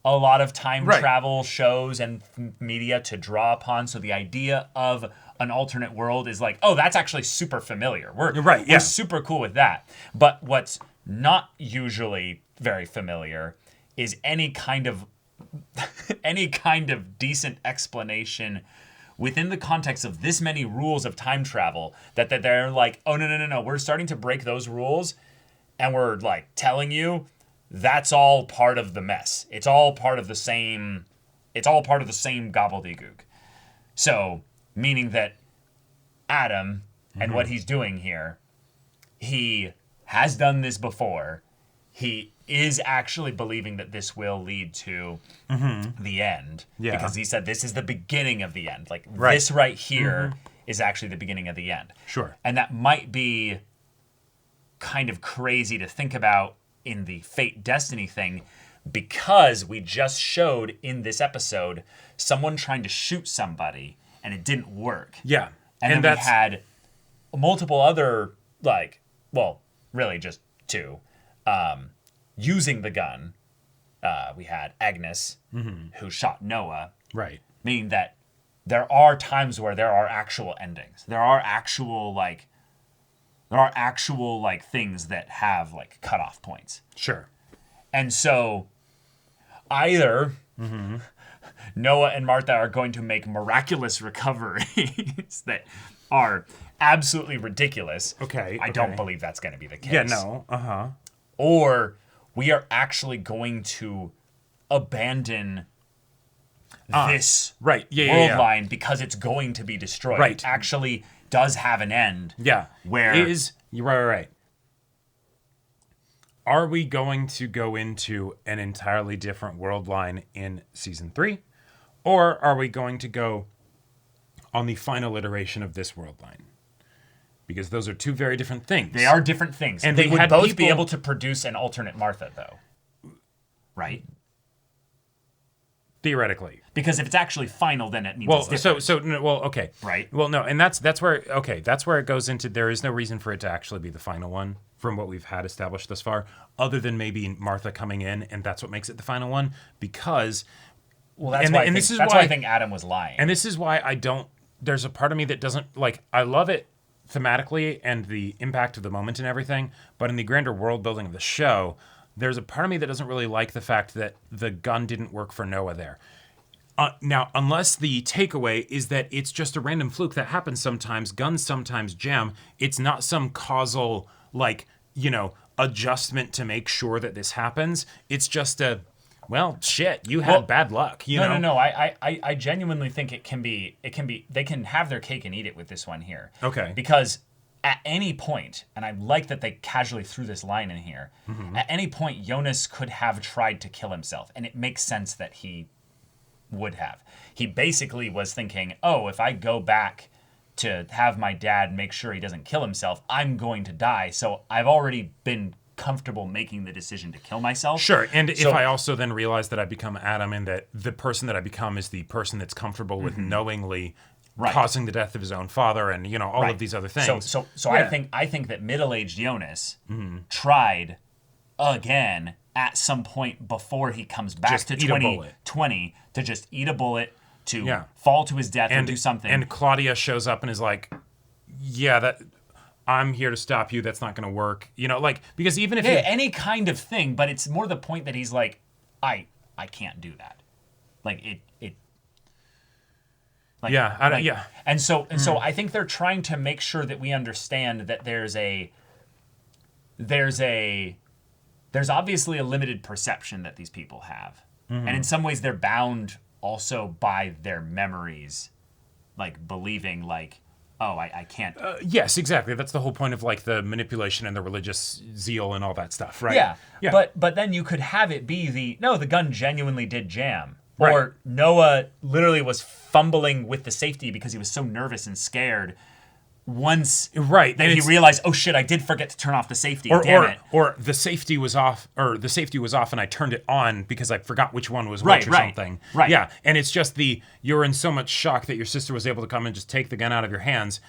a lot of time travel shows and media to draw upon. So the idea of an alternate world is like, oh, that's actually super familiar. We're super cool with that. But what's not usually very familiar is any kind of decent explanation within the context of this many rules of time travel that they're like, oh, no, we're starting to break those rules, and we're like telling you that's all part of the mess. It's all part of the same gobbledygook. So, meaning that Adam and what he's doing here, he has done this before. is actually believing that this will lead to the end. Yeah. Because he said this is the beginning of the end. Like Right. this right here is actually the beginning of the end. Sure. And that might be kind of crazy to think about in the fate destiny thing, because we just showed in this episode someone trying to shoot somebody and it didn't work. Yeah. And then we had multiple other, like, well, really just two, using the gun. We had Agnes, who shot Noah. Right. Meaning that there are times where there are actual endings. There are actual things that have like cutoff points. Sure. And so either Noah and Martha are going to make miraculous recoveries that are absolutely ridiculous. Okay. I don't believe that's going to be the case. Yeah, no. Uh-huh. Or we are actually going to abandon this world line because it's going to be destroyed. Right. It actually does have an end. Yeah. Where you're right. Are we going to go into an entirely different world line in season 3? Or are we going to go on the final iteration of this world line? Because those are two very different things. They are different things. And they we would had both be people- able to produce an alternate Martha, though. Right? Theoretically. Because if it's actually final, then it means Well, it's different. okay. Right. Well, no, and that's where it goes into, there is no reason for it to actually be the final one from what we've had established thus far, other than maybe Martha coming in, and that's what makes it the final one, because... Well, that's why I think Adam was lying. And this is why there's a part of me that doesn't, like, I love it thematically and the impact of the moment and everything, but in the grander world building of the show, there's a part of me that doesn't really like the fact that the gun didn't work for Noah there. Now, unless the takeaway is that it's just a random fluke that happens sometimes, guns sometimes jam, it's not some causal, like, adjustment to make sure that this happens. It's just well, shit, you had bad luck. No. I genuinely think it can be, they can have their cake and eat it with this one here. Okay. Because at any point, and I like that they casually threw this line in here, at any point, Jonas could have tried to kill himself, and it makes sense that he would have. He basically was thinking, oh, if I go back to have my dad make sure he doesn't kill himself, I'm going to die. So I've already been comfortable making the decision to kill myself. Sure, and if I also then realize that I become Adam and that the person that I become is the person that's comfortable with knowingly causing the death of his own father and, all of these other things. So I think that middle-aged Jonas tried again at some point before he comes back Just to eat a bullet. 2020 to just eat a bullet, to fall to his death and do something. And Claudia shows up and is like, that I'm here to stop you. That's not going to work. Because even if any kind of thing, but it's more the point that he's like, I can't do that. Like it. Like, And so I think they're trying to make sure that we understand that there's obviously a limited perception that these people have. And in some ways they're bound also by their memories, like believing like, oh, I can't. Yes, exactly. That's the whole point of like the manipulation and the religious zeal and all that stuff, right? Yeah. But then you could have it be the gun genuinely did jam. Right. Or Noah literally was fumbling with the safety because he was so nervous and scared. Once that he realized, oh shit, I did forget to turn off the safety. Damn it. Or the safety was off, and I turned it on because I forgot which one was which or something. Right. Yeah. And it's just you're in so much shock that your sister was able to come and just take the gun out of your hands.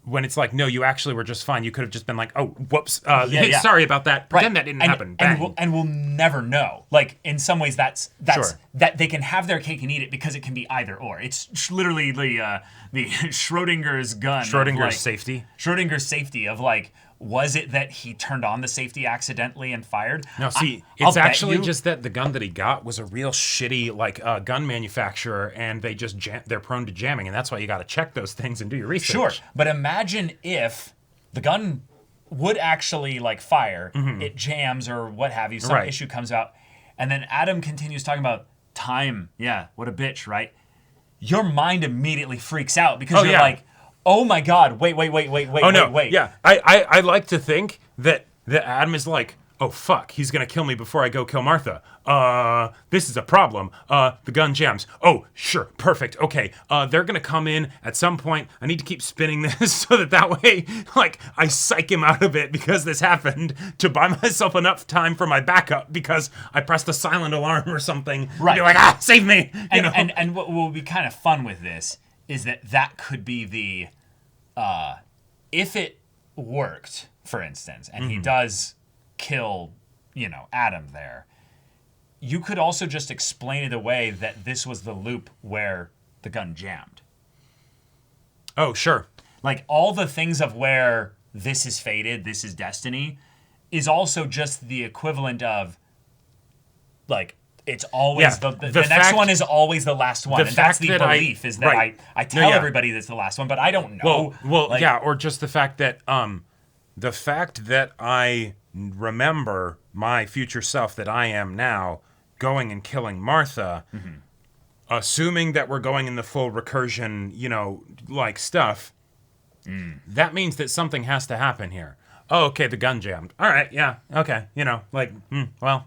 When it's like, no, you actually were just fine. You could have just been like, oh, whoops, sorry about that. Pretend that didn't happen. And we'll never know. Like in some ways, that's that they can have their cake and eat it because it can be either or. It's literally the Schrodinger's gun. Schrodinger's safety of like, was it that he turned on the safety accidentally and fired? No, see, it's actually just that the gun that he got was a real shitty gun manufacturer, and they're prone to jamming, and that's why you got to check those things and do your research. Sure, but imagine if the gun would actually like fire, it jams or what have you, some issue comes out, and then Adam continues talking about time. Yeah, what a bitch, right? Your mind immediately freaks out because you're like, oh my God, wait. Oh no, wait. Yeah, I like to think that Adam is like, oh fuck, he's gonna kill me before I go kill Martha. This is a problem. The gun jams. Oh, sure, perfect. Okay, they're gonna come in at some point. I need to keep spinning this so that way, like, I psych him out of it because this happened to buy myself enough time for my backup because I pressed a silent alarm or something. Right. You're like, save me. And what will be kind of fun with this is that could be the, if it worked, for instance, and he does kill, Adam there, you could also just explain it away that this was the loop where the gun jammed. Oh, sure. Like, all the things of where this is fated, this is destiny, is also just the equivalent of, like, it's always the next one is always the last one. And that's the belief is that I tell everybody that's the last one, but I don't know. Well, or just the fact that I remember my future self that I am now going and killing Martha, assuming that we're going in the full recursion, like stuff, that means that something has to happen here. Oh, okay, the gun jammed. All right, yeah, okay, well.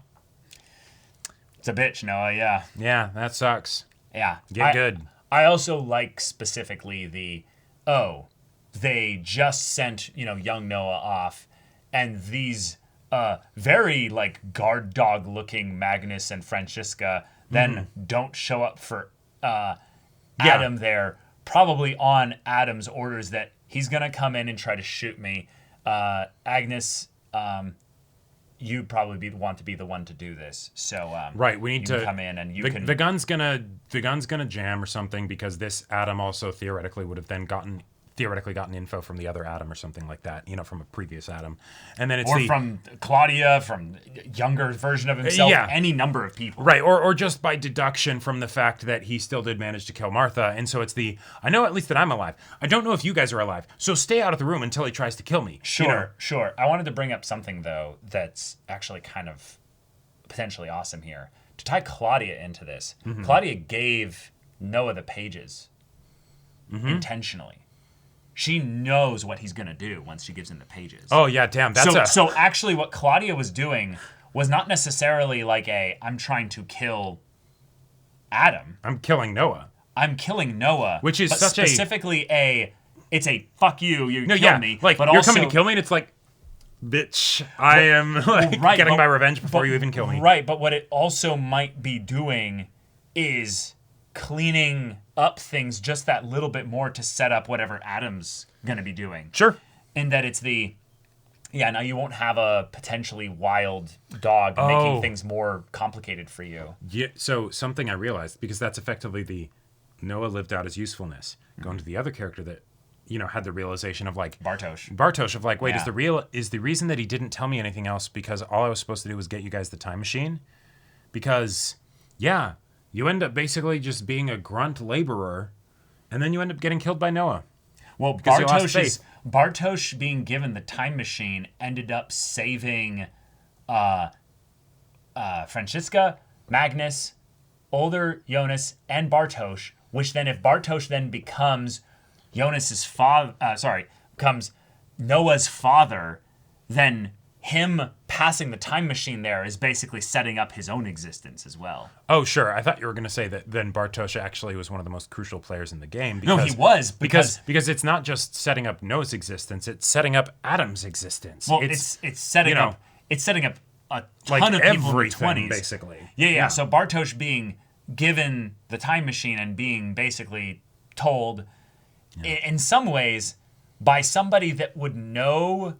It's a bitch, Noah, yeah. Yeah, that sucks. Yeah. Get good. I also like specifically they just sent, young Noah off, and these very, like, guard dog looking Magnus and Francisca then don't show up for Adam there, probably on Adam's orders that he's going to come in and try to shoot me. Agnes, you'd probably want to be the one to do this. So right, we need to come in and you can. The gun's gonna jam or something because this Adam also theoretically would have then gotten info from the other Adam or something like that, from a previous Adam, and then it's from Claudia, from younger version of himself, any number of people, right? Or just by deduction from the fact that he still did manage to kill Martha, and so it's I know at least that I'm alive. I don't know if you guys are alive, so stay out of the room until he tries to kill me. Sure. I wanted to bring up something though that's actually kind of potentially awesome here to tie Claudia into this. Claudia gave Noah the pages intentionally. She knows what he's going to do once she gives him the pages. Oh, yeah, damn. So actually what Claudia was doing was not necessarily like I'm trying to kill Adam. I'm killing Noah. Which is specifically it's a fuck you, kill me. Like, but you're also, coming to kill me, and it's like, bitch, I am getting my revenge before you even kill me. Right, but what it also might be doing is cleaning up things just that little bit more to set up whatever Adam's going to be doing. Sure. And that it's now you won't have a potentially wild dog making things more complicated for you. Yeah, so something I realized, because that's effectively Noah lived out his usefulness. Going to the other character that, had the realization of like... Bartosz of like, wait, is the reason that he didn't tell me anything else because all I was supposed to do was get you guys the time machine? Because, you end up basically just being a grunt laborer, and then you end up getting killed by Noah. Well, Bartosz being given the time machine ended up saving Francisca, Magnus, older Jonas, and Bartosz, which then if Bartosz then becomes becomes Noah's father, then him passing the time machine there is basically setting up his own existence as well. Oh, sure. I thought you were going to say that then Bartosz actually was one of the most crucial players in the game. No, he was. Because it's not just setting up Noah's existence, it's setting up Adam's existence. Well, it's setting up a ton of people in the 20s. Basically. Yeah. So Bartosz being given the time machine and being basically told, in some ways, by somebody that would know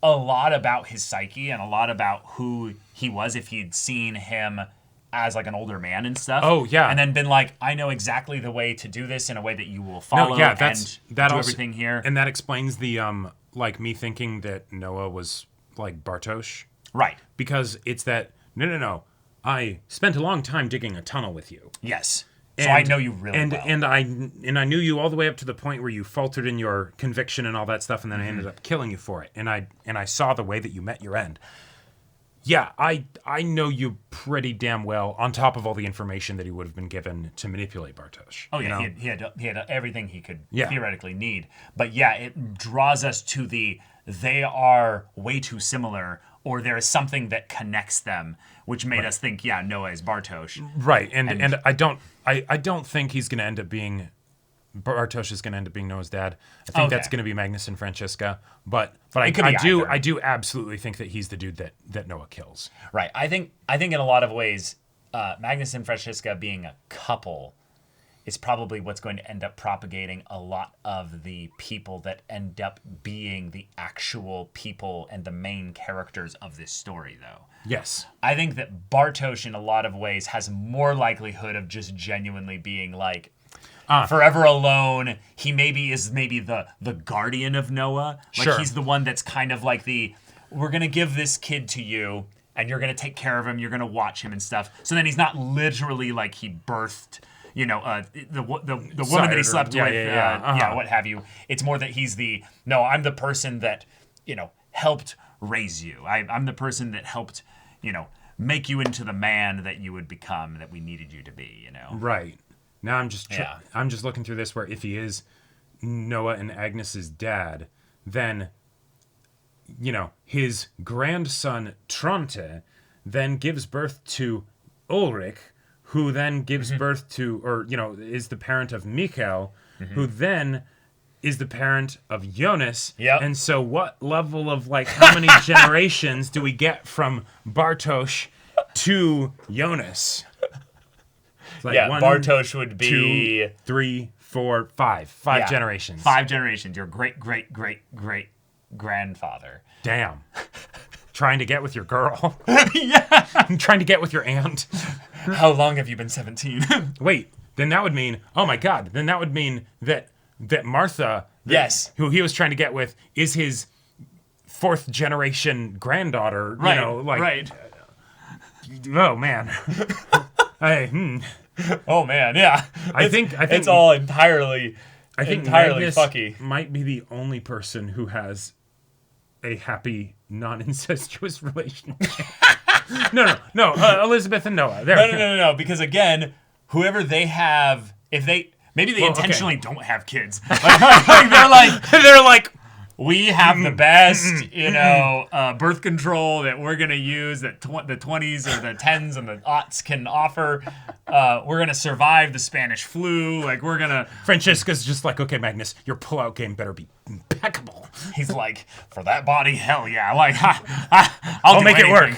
a lot about his psyche and a lot about who he was if he'd seen him as like an older man and stuff. Oh, yeah. And then been like, I know exactly the way to do this in a way that you will follow and do everything here. And that explains the, like me thinking that Noah was like Bartosz. Right. Because it's that, no. I spent a long time digging a tunnel with you. Yes. So I know you really well. And I knew you all the way up to the point where you faltered in your conviction and all that stuff, and then I ended up killing you for it. And I saw the way that you met your end. Yeah, I know you pretty damn well, on top of all the information that he would have been given to manipulate Bartosz. Oh yeah, he had everything he could theoretically need. But yeah, it draws us to they are way too similar, or there is something that connects them, which made us think, yeah, Noah is Bartosz. Right, and I don't think he's going to end up being Bartosz is going to end up being Noah's dad. I think that's going to be Magnus and Francesca, but I do absolutely think that he's the dude that Noah kills. Right. I think in a lot of ways, Magnus and Francesca being a couple is probably what's going to end up propagating a lot of the people that end up being the actual people and the main characters of this story, though. Yes. I think that Bartosz, in a lot of ways, has more likelihood of just genuinely being like forever alone. He is the guardian of Noah. Like Sure. he's the one that's kind of like we're going to give this kid to you and you're going to take care of him. You're going to watch him and stuff. So then he's not literally like he birthed, the woman that he slept with, what have you. It's more that he's I'm the person that, helped raise you. I'm the person that helped, make you into the man that you would become, that we needed you to be, Right. Now I'm just looking through this where if he is Noah and Agnes's dad, then, his grandson Tronte then gives birth to Ulrich, who then gives birth to, is the parent of Michael, who then is the parent of Jonas. Yep. And so what level of, how many generations do we get from Bartosz to Jonas? One, Bartosz would be 2, 3, 4, 5. 5 generations. 5 generations. Your great, great, great, great grandfather. Damn. Trying to get with your girl. Yeah. Trying to get with your aunt. How long have you been 17? Wait, then that would mean, oh my God, then that would mean that Martha, yes, who he was trying to get with, is his 4th generation granddaughter. Right, right. Oh man. Oh man, yeah. I think it's all entirely Magnus fucky. Might be the only person who has a happy, non-incestuous relationship. No. Elizabeth and Noah. No. Because again, whoever they have, maybe they intentionally don't have kids. They're like, we have the best, birth control that we're gonna use that the 20s or the 10s and the aughts can offer. We're gonna survive the Spanish flu. We're gonna. Francesca's just like, okay, Magnus, your pullout game better be impeccable. He's like, for that body, hell yeah! I'll make it work.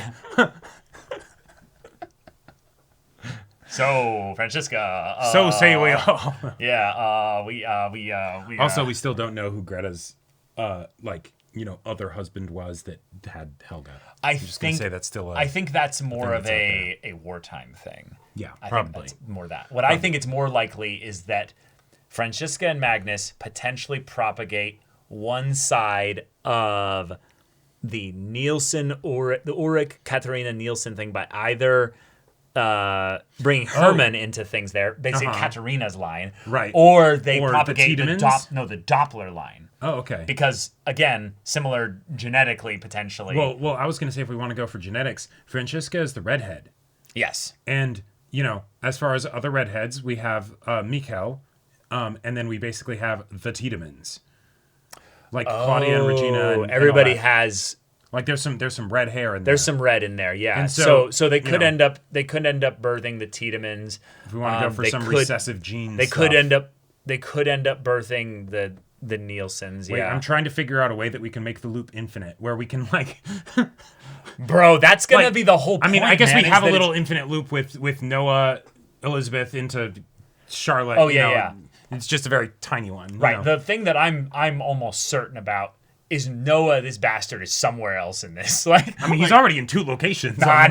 So, Francesca. So say we all. Yeah. We. Also, we still don't know who Greta's, other husband was that had Helga. I think that's still. I think that's more of a wartime thing. Yeah, I probably. think that's more that. What I think it's more likely is that Francesca and Magnus potentially propagate one side of the Ulrich Katharina Nielsen thing by either bringing Herman into things there, basically Katarina's line, right? Or they propagate the Doppler line. Oh, okay. Because again, similar genetically potentially. Well, I was going to say if we want to go for genetics, Francesca is the redhead. Yes. And as far as other redheads, we have Michael, and then we basically have the Tiedemans, like Claudia and Regina. And everybody has. There's some red hair in there. There's some red in there, yeah. And so they could end up birthing the Tiedemans. If we want to go for some recessive genes, they could end up birthing the Nielsens. Wait, I'm trying to figure out a way that we can make the loop infinite, where we can Bro, that's gonna be the whole point. I mean, I guess we have a little infinite loop with Noah, Elizabeth into Charlotte. Oh yeah. It's just a very tiny one. Right. The thing that I'm almost certain about is Noah, this bastard, is somewhere else in this. He's already in 2 locations. Nah.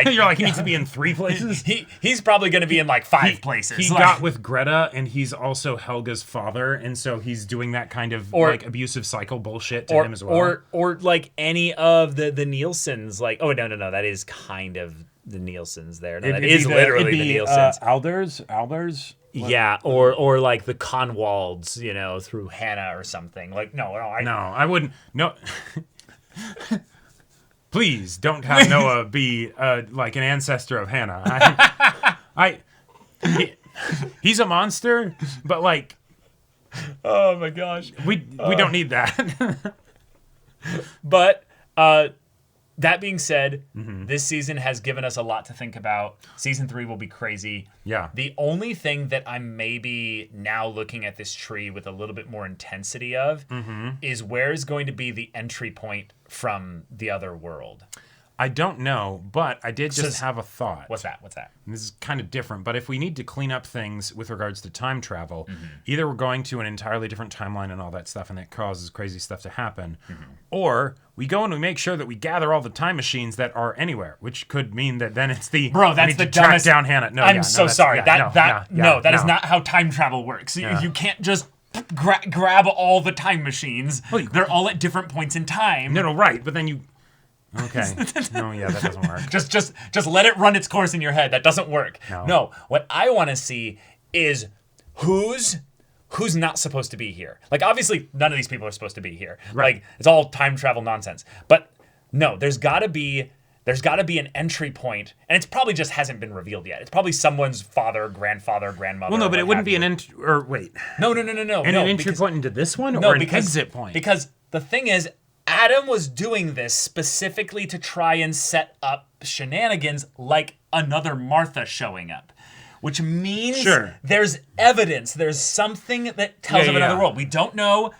You're like, he needs to be in 3 places? He's probably going to be in 5 places. He got with Greta, and he's also Helga's father, and so he's doing that kind of abusive cycle bullshit to him as well. Or any of the Nielsens. No, that is kind of the Nielsens there. No, that is literally the Nielsens. Alders? Yeah, or the Conwalds, through Hannah or something. I wouldn't. No. Please don't have Noah be an ancestor of Hannah. He's a monster, but oh my gosh, we don't need that. But That being said, Mm-hmm. this season has given us a lot to think about. Season 3 will be crazy. Yeah. The only thing that I'm maybe now looking at this tree with a little bit more intensity of is where is going to be the entry point from the other world. I don't know, but I did just have a thought. What's that? What's that? And this is kind of different, but if we need to clean up things with regards to time travel, either we're going to an entirely different timeline and all that stuff, and it causes crazy stuff to happen, or we go and we make sure that we gather all the time machines that are anywhere, which could mean that then it's the Bro, we that's need the to track dumbest. down Hannah. No, I'm so sorry. That is no. not how time travel works. Yeah. You can't just grab all the time machines. They're all at different points in time. No, right, but then you. Okay. No, yeah, that doesn't work. Just let it run its course in your head. That doesn't work. No. What I want to see is who's not supposed to be here. Like, obviously, none of these people are supposed to be here. Right. Like, it's all time travel nonsense. But no, there's got to be an entry point, and it's probably just hasn't been revealed yet. It's probably someone's father, grandfather, grandmother. Well, no, but it wouldn't be an entry. Or wait. No. And an entry point into this one, No, or an because, exit point. Because the thing is, Adam was doing this specifically to try and set up shenanigans like another Martha showing up. Which means there's evidence. There's something that tells of another world. We don't know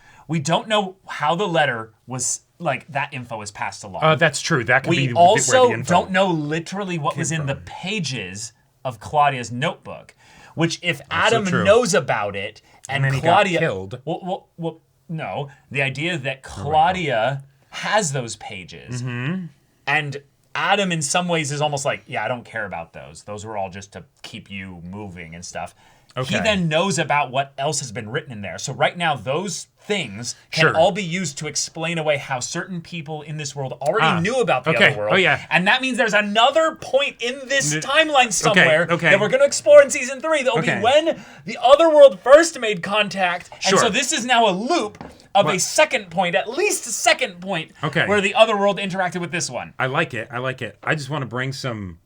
how the letter was, like, that info was passed along. That's true. That could be We where also the info don't know literally what was in the pages of Claudia's notebook. Which, if Adam knows about it and then he Claudia got killed. Well, no. The idea that Claudia has those pages, and Adam in some ways is almost like, yeah, I don't care about those. Those were all just to keep you moving and stuff. Okay. He then knows about what else has been written in there. So right now, those things can all be used to explain away how certain people in this world already knew about the other world. Oh, yeah. And that means there's another point in this timeline somewhere Okay. that we're going to explore in season 3. That will be when the other world first made contact. And so this is now a loop of a second point, at least a second point, where the other world interacted with this one. I like it. I just want to bring some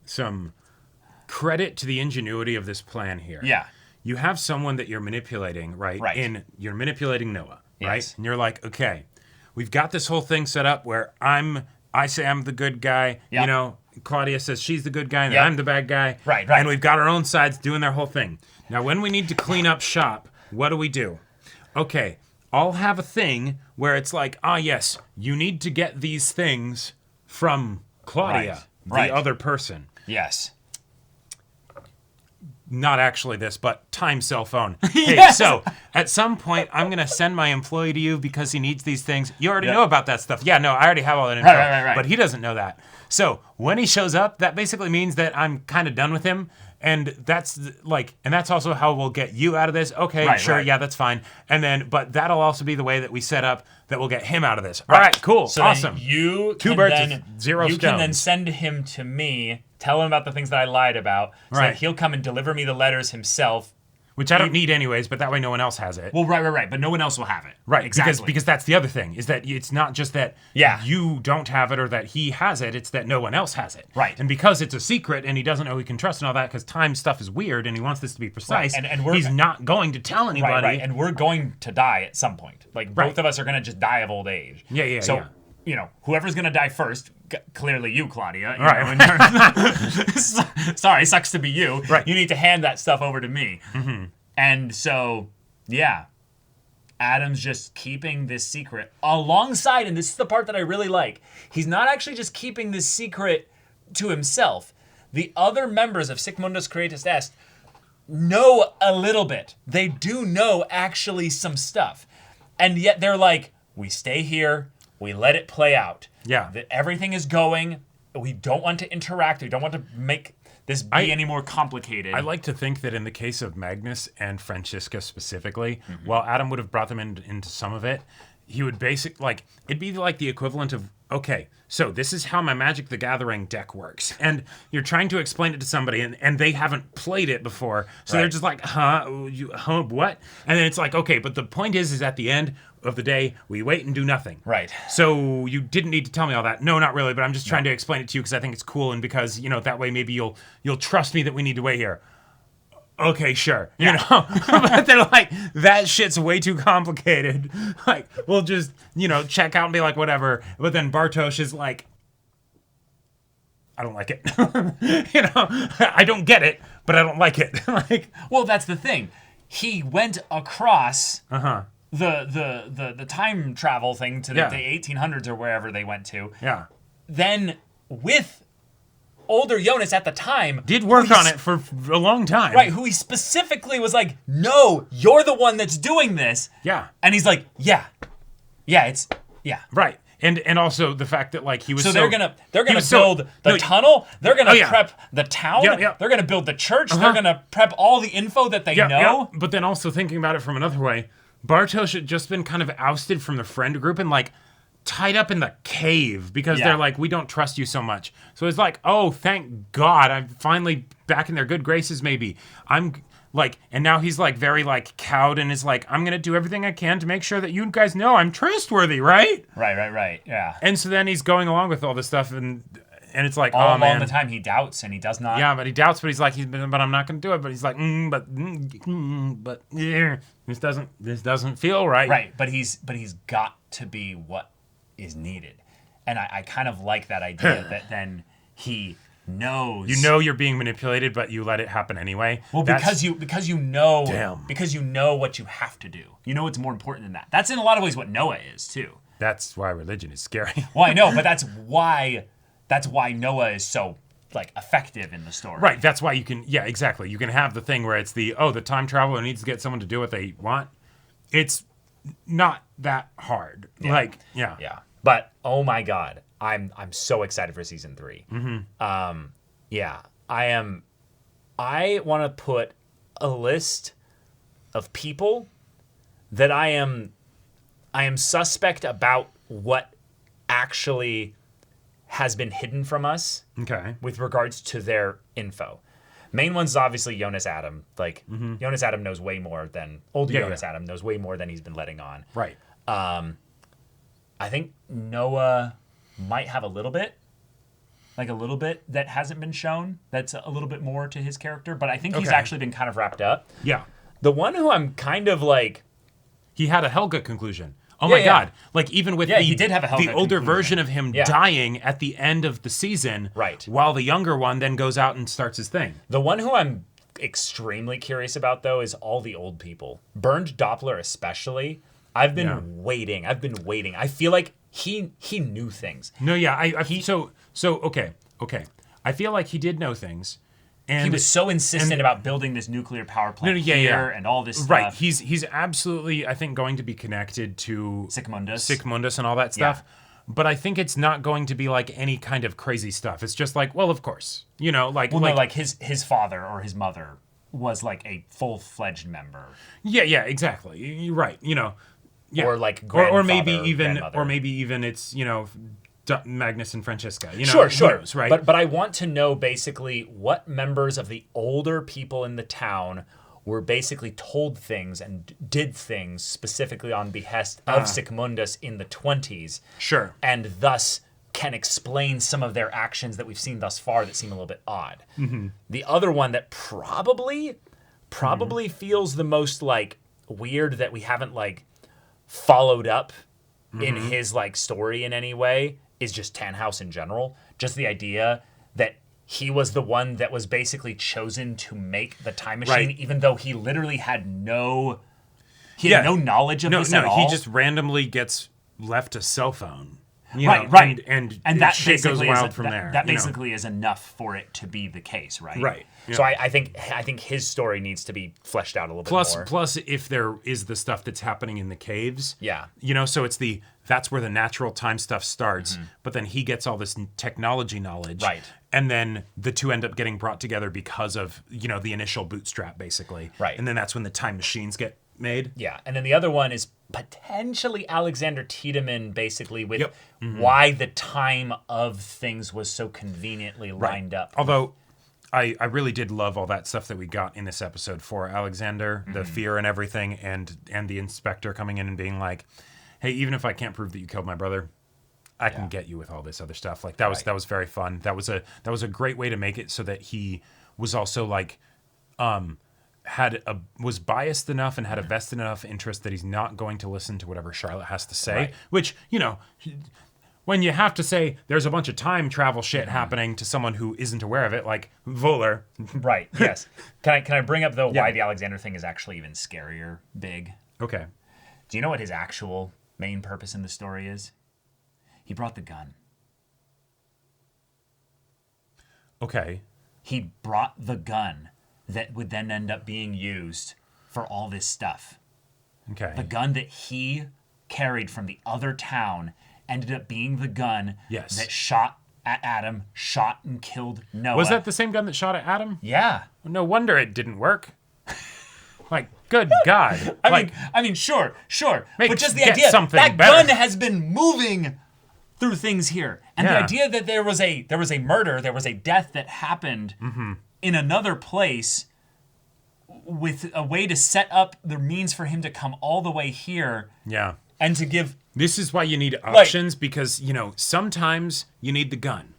credit to the ingenuity of this plan here. Yeah. You have someone that you're manipulating, right? You're manipulating Noah, right? And you're like, okay, we've got this whole thing set up where I say I'm the good guy, you know, Claudia says she's the good guy, and I'm the bad guy. Right. And we've got our own sides doing their whole thing. Now, when we need to clean up shop, what do? Okay, I'll have a thing where it's like, yes, you need to get these things from Claudia, the other person. Yes. Not actually this, but time cell phone. Hey, so at some point, I'm going to send my employee to you because he needs these things. You already know about that stuff. Yeah, no, I already have all that info. Right. But he doesn't know that. So when he shows up, that basically means that I'm kind of done with him. And that's also how we'll get you out of this. Okay, yeah, that's fine. And then, but that'll also be the way that we set up that we'll get him out of this. All right, cool, so awesome. You Two birds with zero You stones. can then send him to me, tell him about the things that I lied about, so that he'll come and deliver me the letters himself. Which I don't need anyways, but that way no one else has it. Well, right. But no one else will have it. Right, exactly. Because that's the other thing, is that it's not just that you don't have it or that he has it, it's that no one else has it. Right. And because it's a secret and he doesn't know who he can trust and all that, because time stuff is weird and he wants this to be precise, and he's not going to tell anybody. Right, and we're going to die at some point. Like, both of us are going to just die of old age. So, you know, whoever's going to die first, clearly you, Claudia. You know, sorry, sucks to be you. Right. You need to hand that stuff over to me. And so, yeah, Adam's just keeping this secret alongside, and this is the part that I really like, he's not actually just keeping this secret to himself. The other members of Sic Mundus Creatus Est know a little bit. They do know actually some stuff. And yet they're like, we stay here, we let it play out. Yeah. That everything is going, we don't want to interact, we don't want to make this be any more complicated. I like to think that in the case of Magnus and Francisca specifically, while Adam would have brought them into some of it, he would it'd be like the equivalent of, okay, so this is how my Magic the Gathering deck works. And you're trying to explain it to somebody and they haven't played it before. So they're just like, what? And then it's like, okay, but the point is at the end of the day, we wait and do nothing. Right. So you didn't need to tell me all that. No, not really, but I'm just trying to explain it to you because I think it's cool and because, you know, that way maybe you'll trust me that we need to wait here. Okay, sure. You know, but they're like, that shit's way too complicated. Like, we'll just, you know, check out and be like, whatever. But then Bartosz is like, I don't like it. I don't get it, but I don't like it. Well, that's the thing. He went across the time travel thing to the 1800s or wherever they went to. Yeah. Then with older Jonas at the time. Did work on it for a long time. Right, who he specifically was like, no, you're the one that's doing this. Yeah. And he's like, yeah, it's. Right. And also the fact that like he was so they're gonna build the tunnel. They're gonna prep the town. They're gonna build the church. They're gonna prep all the info that they know. Yeah. But then also thinking about it from another way, Bartosz had just been kind of ousted from the friend group and like tied up in the cave because they're like, we don't trust you so much. So it's like, oh, thank God, I'm finally back in their good graces. Maybe I'm. Like, and now he's like very like cowed and is like, I'm gonna do everything I can to make sure that you guys know I'm trustworthy, right? Right. Yeah. And so then he's going along with all this stuff, and it's like, all oh man, the time he doubts and he does not. Yeah, but he doubts, but he's like, but I'm not gonna do it. But he's like, but this doesn't feel right. Right, but he's got to be what is needed, and I kind of like that idea that then he knows. You know you're being manipulated, but you let it happen anyway. Well, because you know what you have to do. You know what's more important than that. That's in a lot of ways what Noah is too. That's why religion is scary. Well, I know, but that's why Noah is so like effective in the story. Right. That's why you can. Yeah, exactly. You can have the thing where it's the time traveler needs to get someone to do what they want. It's not that hard. Yeah. But oh my God. I'm so excited for season 3. Mm-hmm. I am. I want to put a list of people that I am suspect about what actually has been hidden from us. Okay. With regards to their info. Main one's obviously Jonas Adam. Like Jonas Adam knows way more than Jonas Adam knows way more than he's been letting on. Right. I think Noah might have a little bit that hasn't been shown. That's a little bit more to his character, but I think he's actually been kind of wrapped up. Yeah. The one who I'm kind of like, he had a Helga conclusion. Oh my God! Like even with he did have a Helga the older conclusion. version of him dying at the end of the season, right? While the younger one then goes out and starts his thing. The one who I'm extremely curious about though is all the old people, Bernd Doppler especially. I've been waiting. I feel like he knew things. No, yeah, okay. I feel like he did know things, and he was so insistent about building this nuclear power plant here and all this stuff. Right, he's absolutely, I think, going to be connected to Sigmundus and all that stuff. But I think it's not going to be like any kind of crazy stuff. It's just like, well, of course, his father or his mother was like a full-flegged member. Yeah, exactly. You're right. Yeah. Or like or maybe even it's Magnus and Francesca. Sure. Knows, right? But I want to know basically what members of the older people in the town were basically told things and did things specifically on behest of Sigmundus in the 20s. Sure. And thus can explain some of their actions that we've seen thus far that seem a little bit odd. Mm-hmm. The other one that probably feels the most like weird that we haven't like followed up in his like story in any way is just Tannhaus in general. Just the idea that he was the one that was basically chosen to make the time machine, even though he literally had no knowledge of this at all. He just randomly gets left a cell phone. Right. And that shit goes wild from there. That basically is enough for it to be the case, right? Right. Yeah. So I think his story needs to be fleshed out a little bit more. Plus, if there is the stuff that's happening in the caves, yeah, so it's that's where the natural time stuff starts. But then he gets all this technology knowledge, right? And then the two end up getting brought together because of the initial bootstrap, basically, right? And then that's when the time machines get made. Yeah, and then the other one is potentially Alexander Tiedemann, basically with why the time of things was so conveniently lined up. Although I really did love all that stuff that we got in this episode for Alexander, the fear and everything, and the inspector coming in and being like, "Hey, even if I can't prove that you killed my brother, I can get you with all this other stuff." Like that was very fun. That was a great way to make it so that he was also like was biased enough and had a vested enough interest that he's not going to listen to whatever Charlotte has to say, which, when you have to say there's a bunch of time travel shit happening to someone who isn't aware of it, like Voller. Right, yes. Can I bring up, though, why the Alexander thing is actually even scarier big? Okay. Do you know what his actual main purpose in the story is? He brought the gun. Okay. He brought the gun that would then end up being used for all this stuff. Okay. The gun that he carried from the other town ended up being the gun that shot at Adam, shot and killed Noah. Was that the same gun that shot at Adam? Yeah. No wonder it didn't work. Like, good God. I mean, sure. But just the get idea something that better. gun has been moving through things here. And the Yeah. idea that there was a murder, there was a death that happened in another place with a way to set up the means for him to come all the way here. Yeah. And to give... This is why you need options, because, sometimes you need the gun.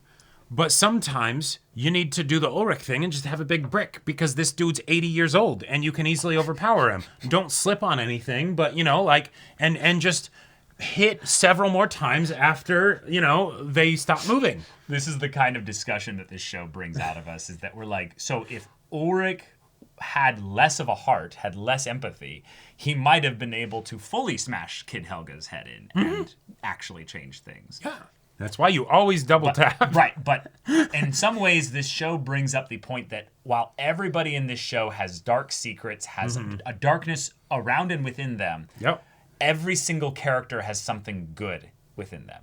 But sometimes you need to do the Ulrich thing and just have a big brick, because this dude's 80 years old and you can easily overpower him. Don't slip on anything, but, and just hit several more times after, they stop moving. This is the kind of discussion that this show brings out of us, is that we're like, so if Ulrich had less of a heart, had less empathy, he might have been able to fully smash Kid Helga's head in and actually change things. Yeah. That's why you always double tap. Right, but in some ways, this show brings up the point that while everybody in this show has dark secrets, has a darkness around and within them, every single character has something good within them.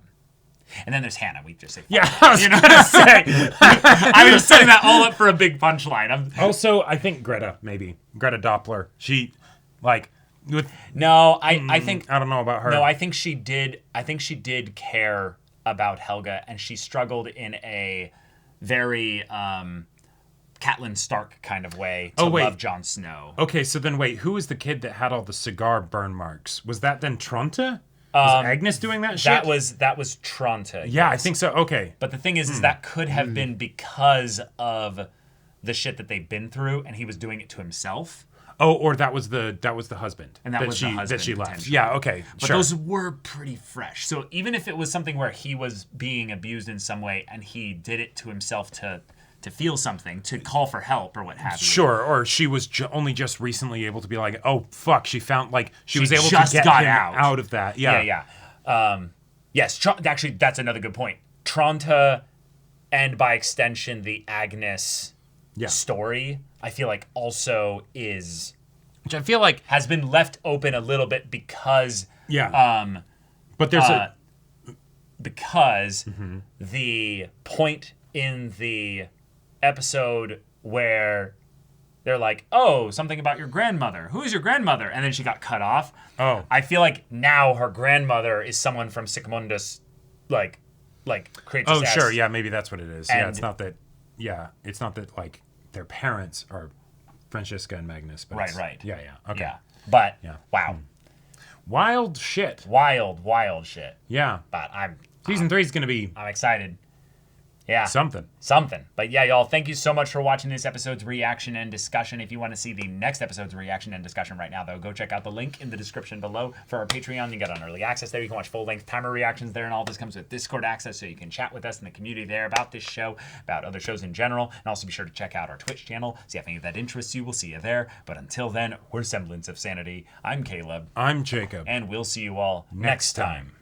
And then there's Hannah. We just say, yeah, I was gonna say. I was setting that all up for a big punchline. Also, I think Greta Doppler. She, no, I think I don't know about her. No, I think she did. I think she did care about Helga, and she struggled in a very Catelyn Stark kind of way to love Jon Snow. Okay, so then wait, who was the kid that had all the cigar burn marks? Was that then Tronte? Was Agnes doing that shit? That was Tronte. Yeah, yes. I think so. Okay. But the thing is that could have been because of the shit that they've been through, and he was doing it to himself. Oh, or that was the husband. And that was the husband that she left. potentially. Yeah, okay. But sure. those were pretty fresh. So even if it was something where he was being abused in some way and he did it to himself to feel something, to call for help or what have you. Sure, or she was only just recently able to be like, oh, fuck, she found, she was able just to get got him out. out of that. Yeah. Yes, actually, that's another good point. Tronte, and by extension, the Agnes story, I feel like also is... Which I feel like... has been left open a little bit because... but there's because the point in the episode where they're like, oh, something about your grandmother. Who is your grandmother? And then she got cut off. Oh. I feel like now her grandmother is someone from Sigmundus, like creates Oh, sure. Yeah, maybe that's what it is. And it's not that, their parents are Francesca and Magnus. But right. Yeah, okay. Yeah. But, wow. Wild shit. Wild shit. Yeah. But Season 3 is going to be... I'm excited. Yeah. Something. But yeah, y'all, thank you so much for watching this episode's reaction and discussion. If you want to see the next episode's reaction and discussion right now, though, go check out the link in the description below for our Patreon. You can get on early access there. You can watch full-length timer reactions there, and all this comes with Discord access, so you can chat with us in the community there about this show, about other shows in general, and also be sure to check out our Twitch channel. See if any of that interests you. We'll see you there. But until then, we're Semblance of Sanity. I'm Caleb. I'm Jacob. And we'll see you all next time.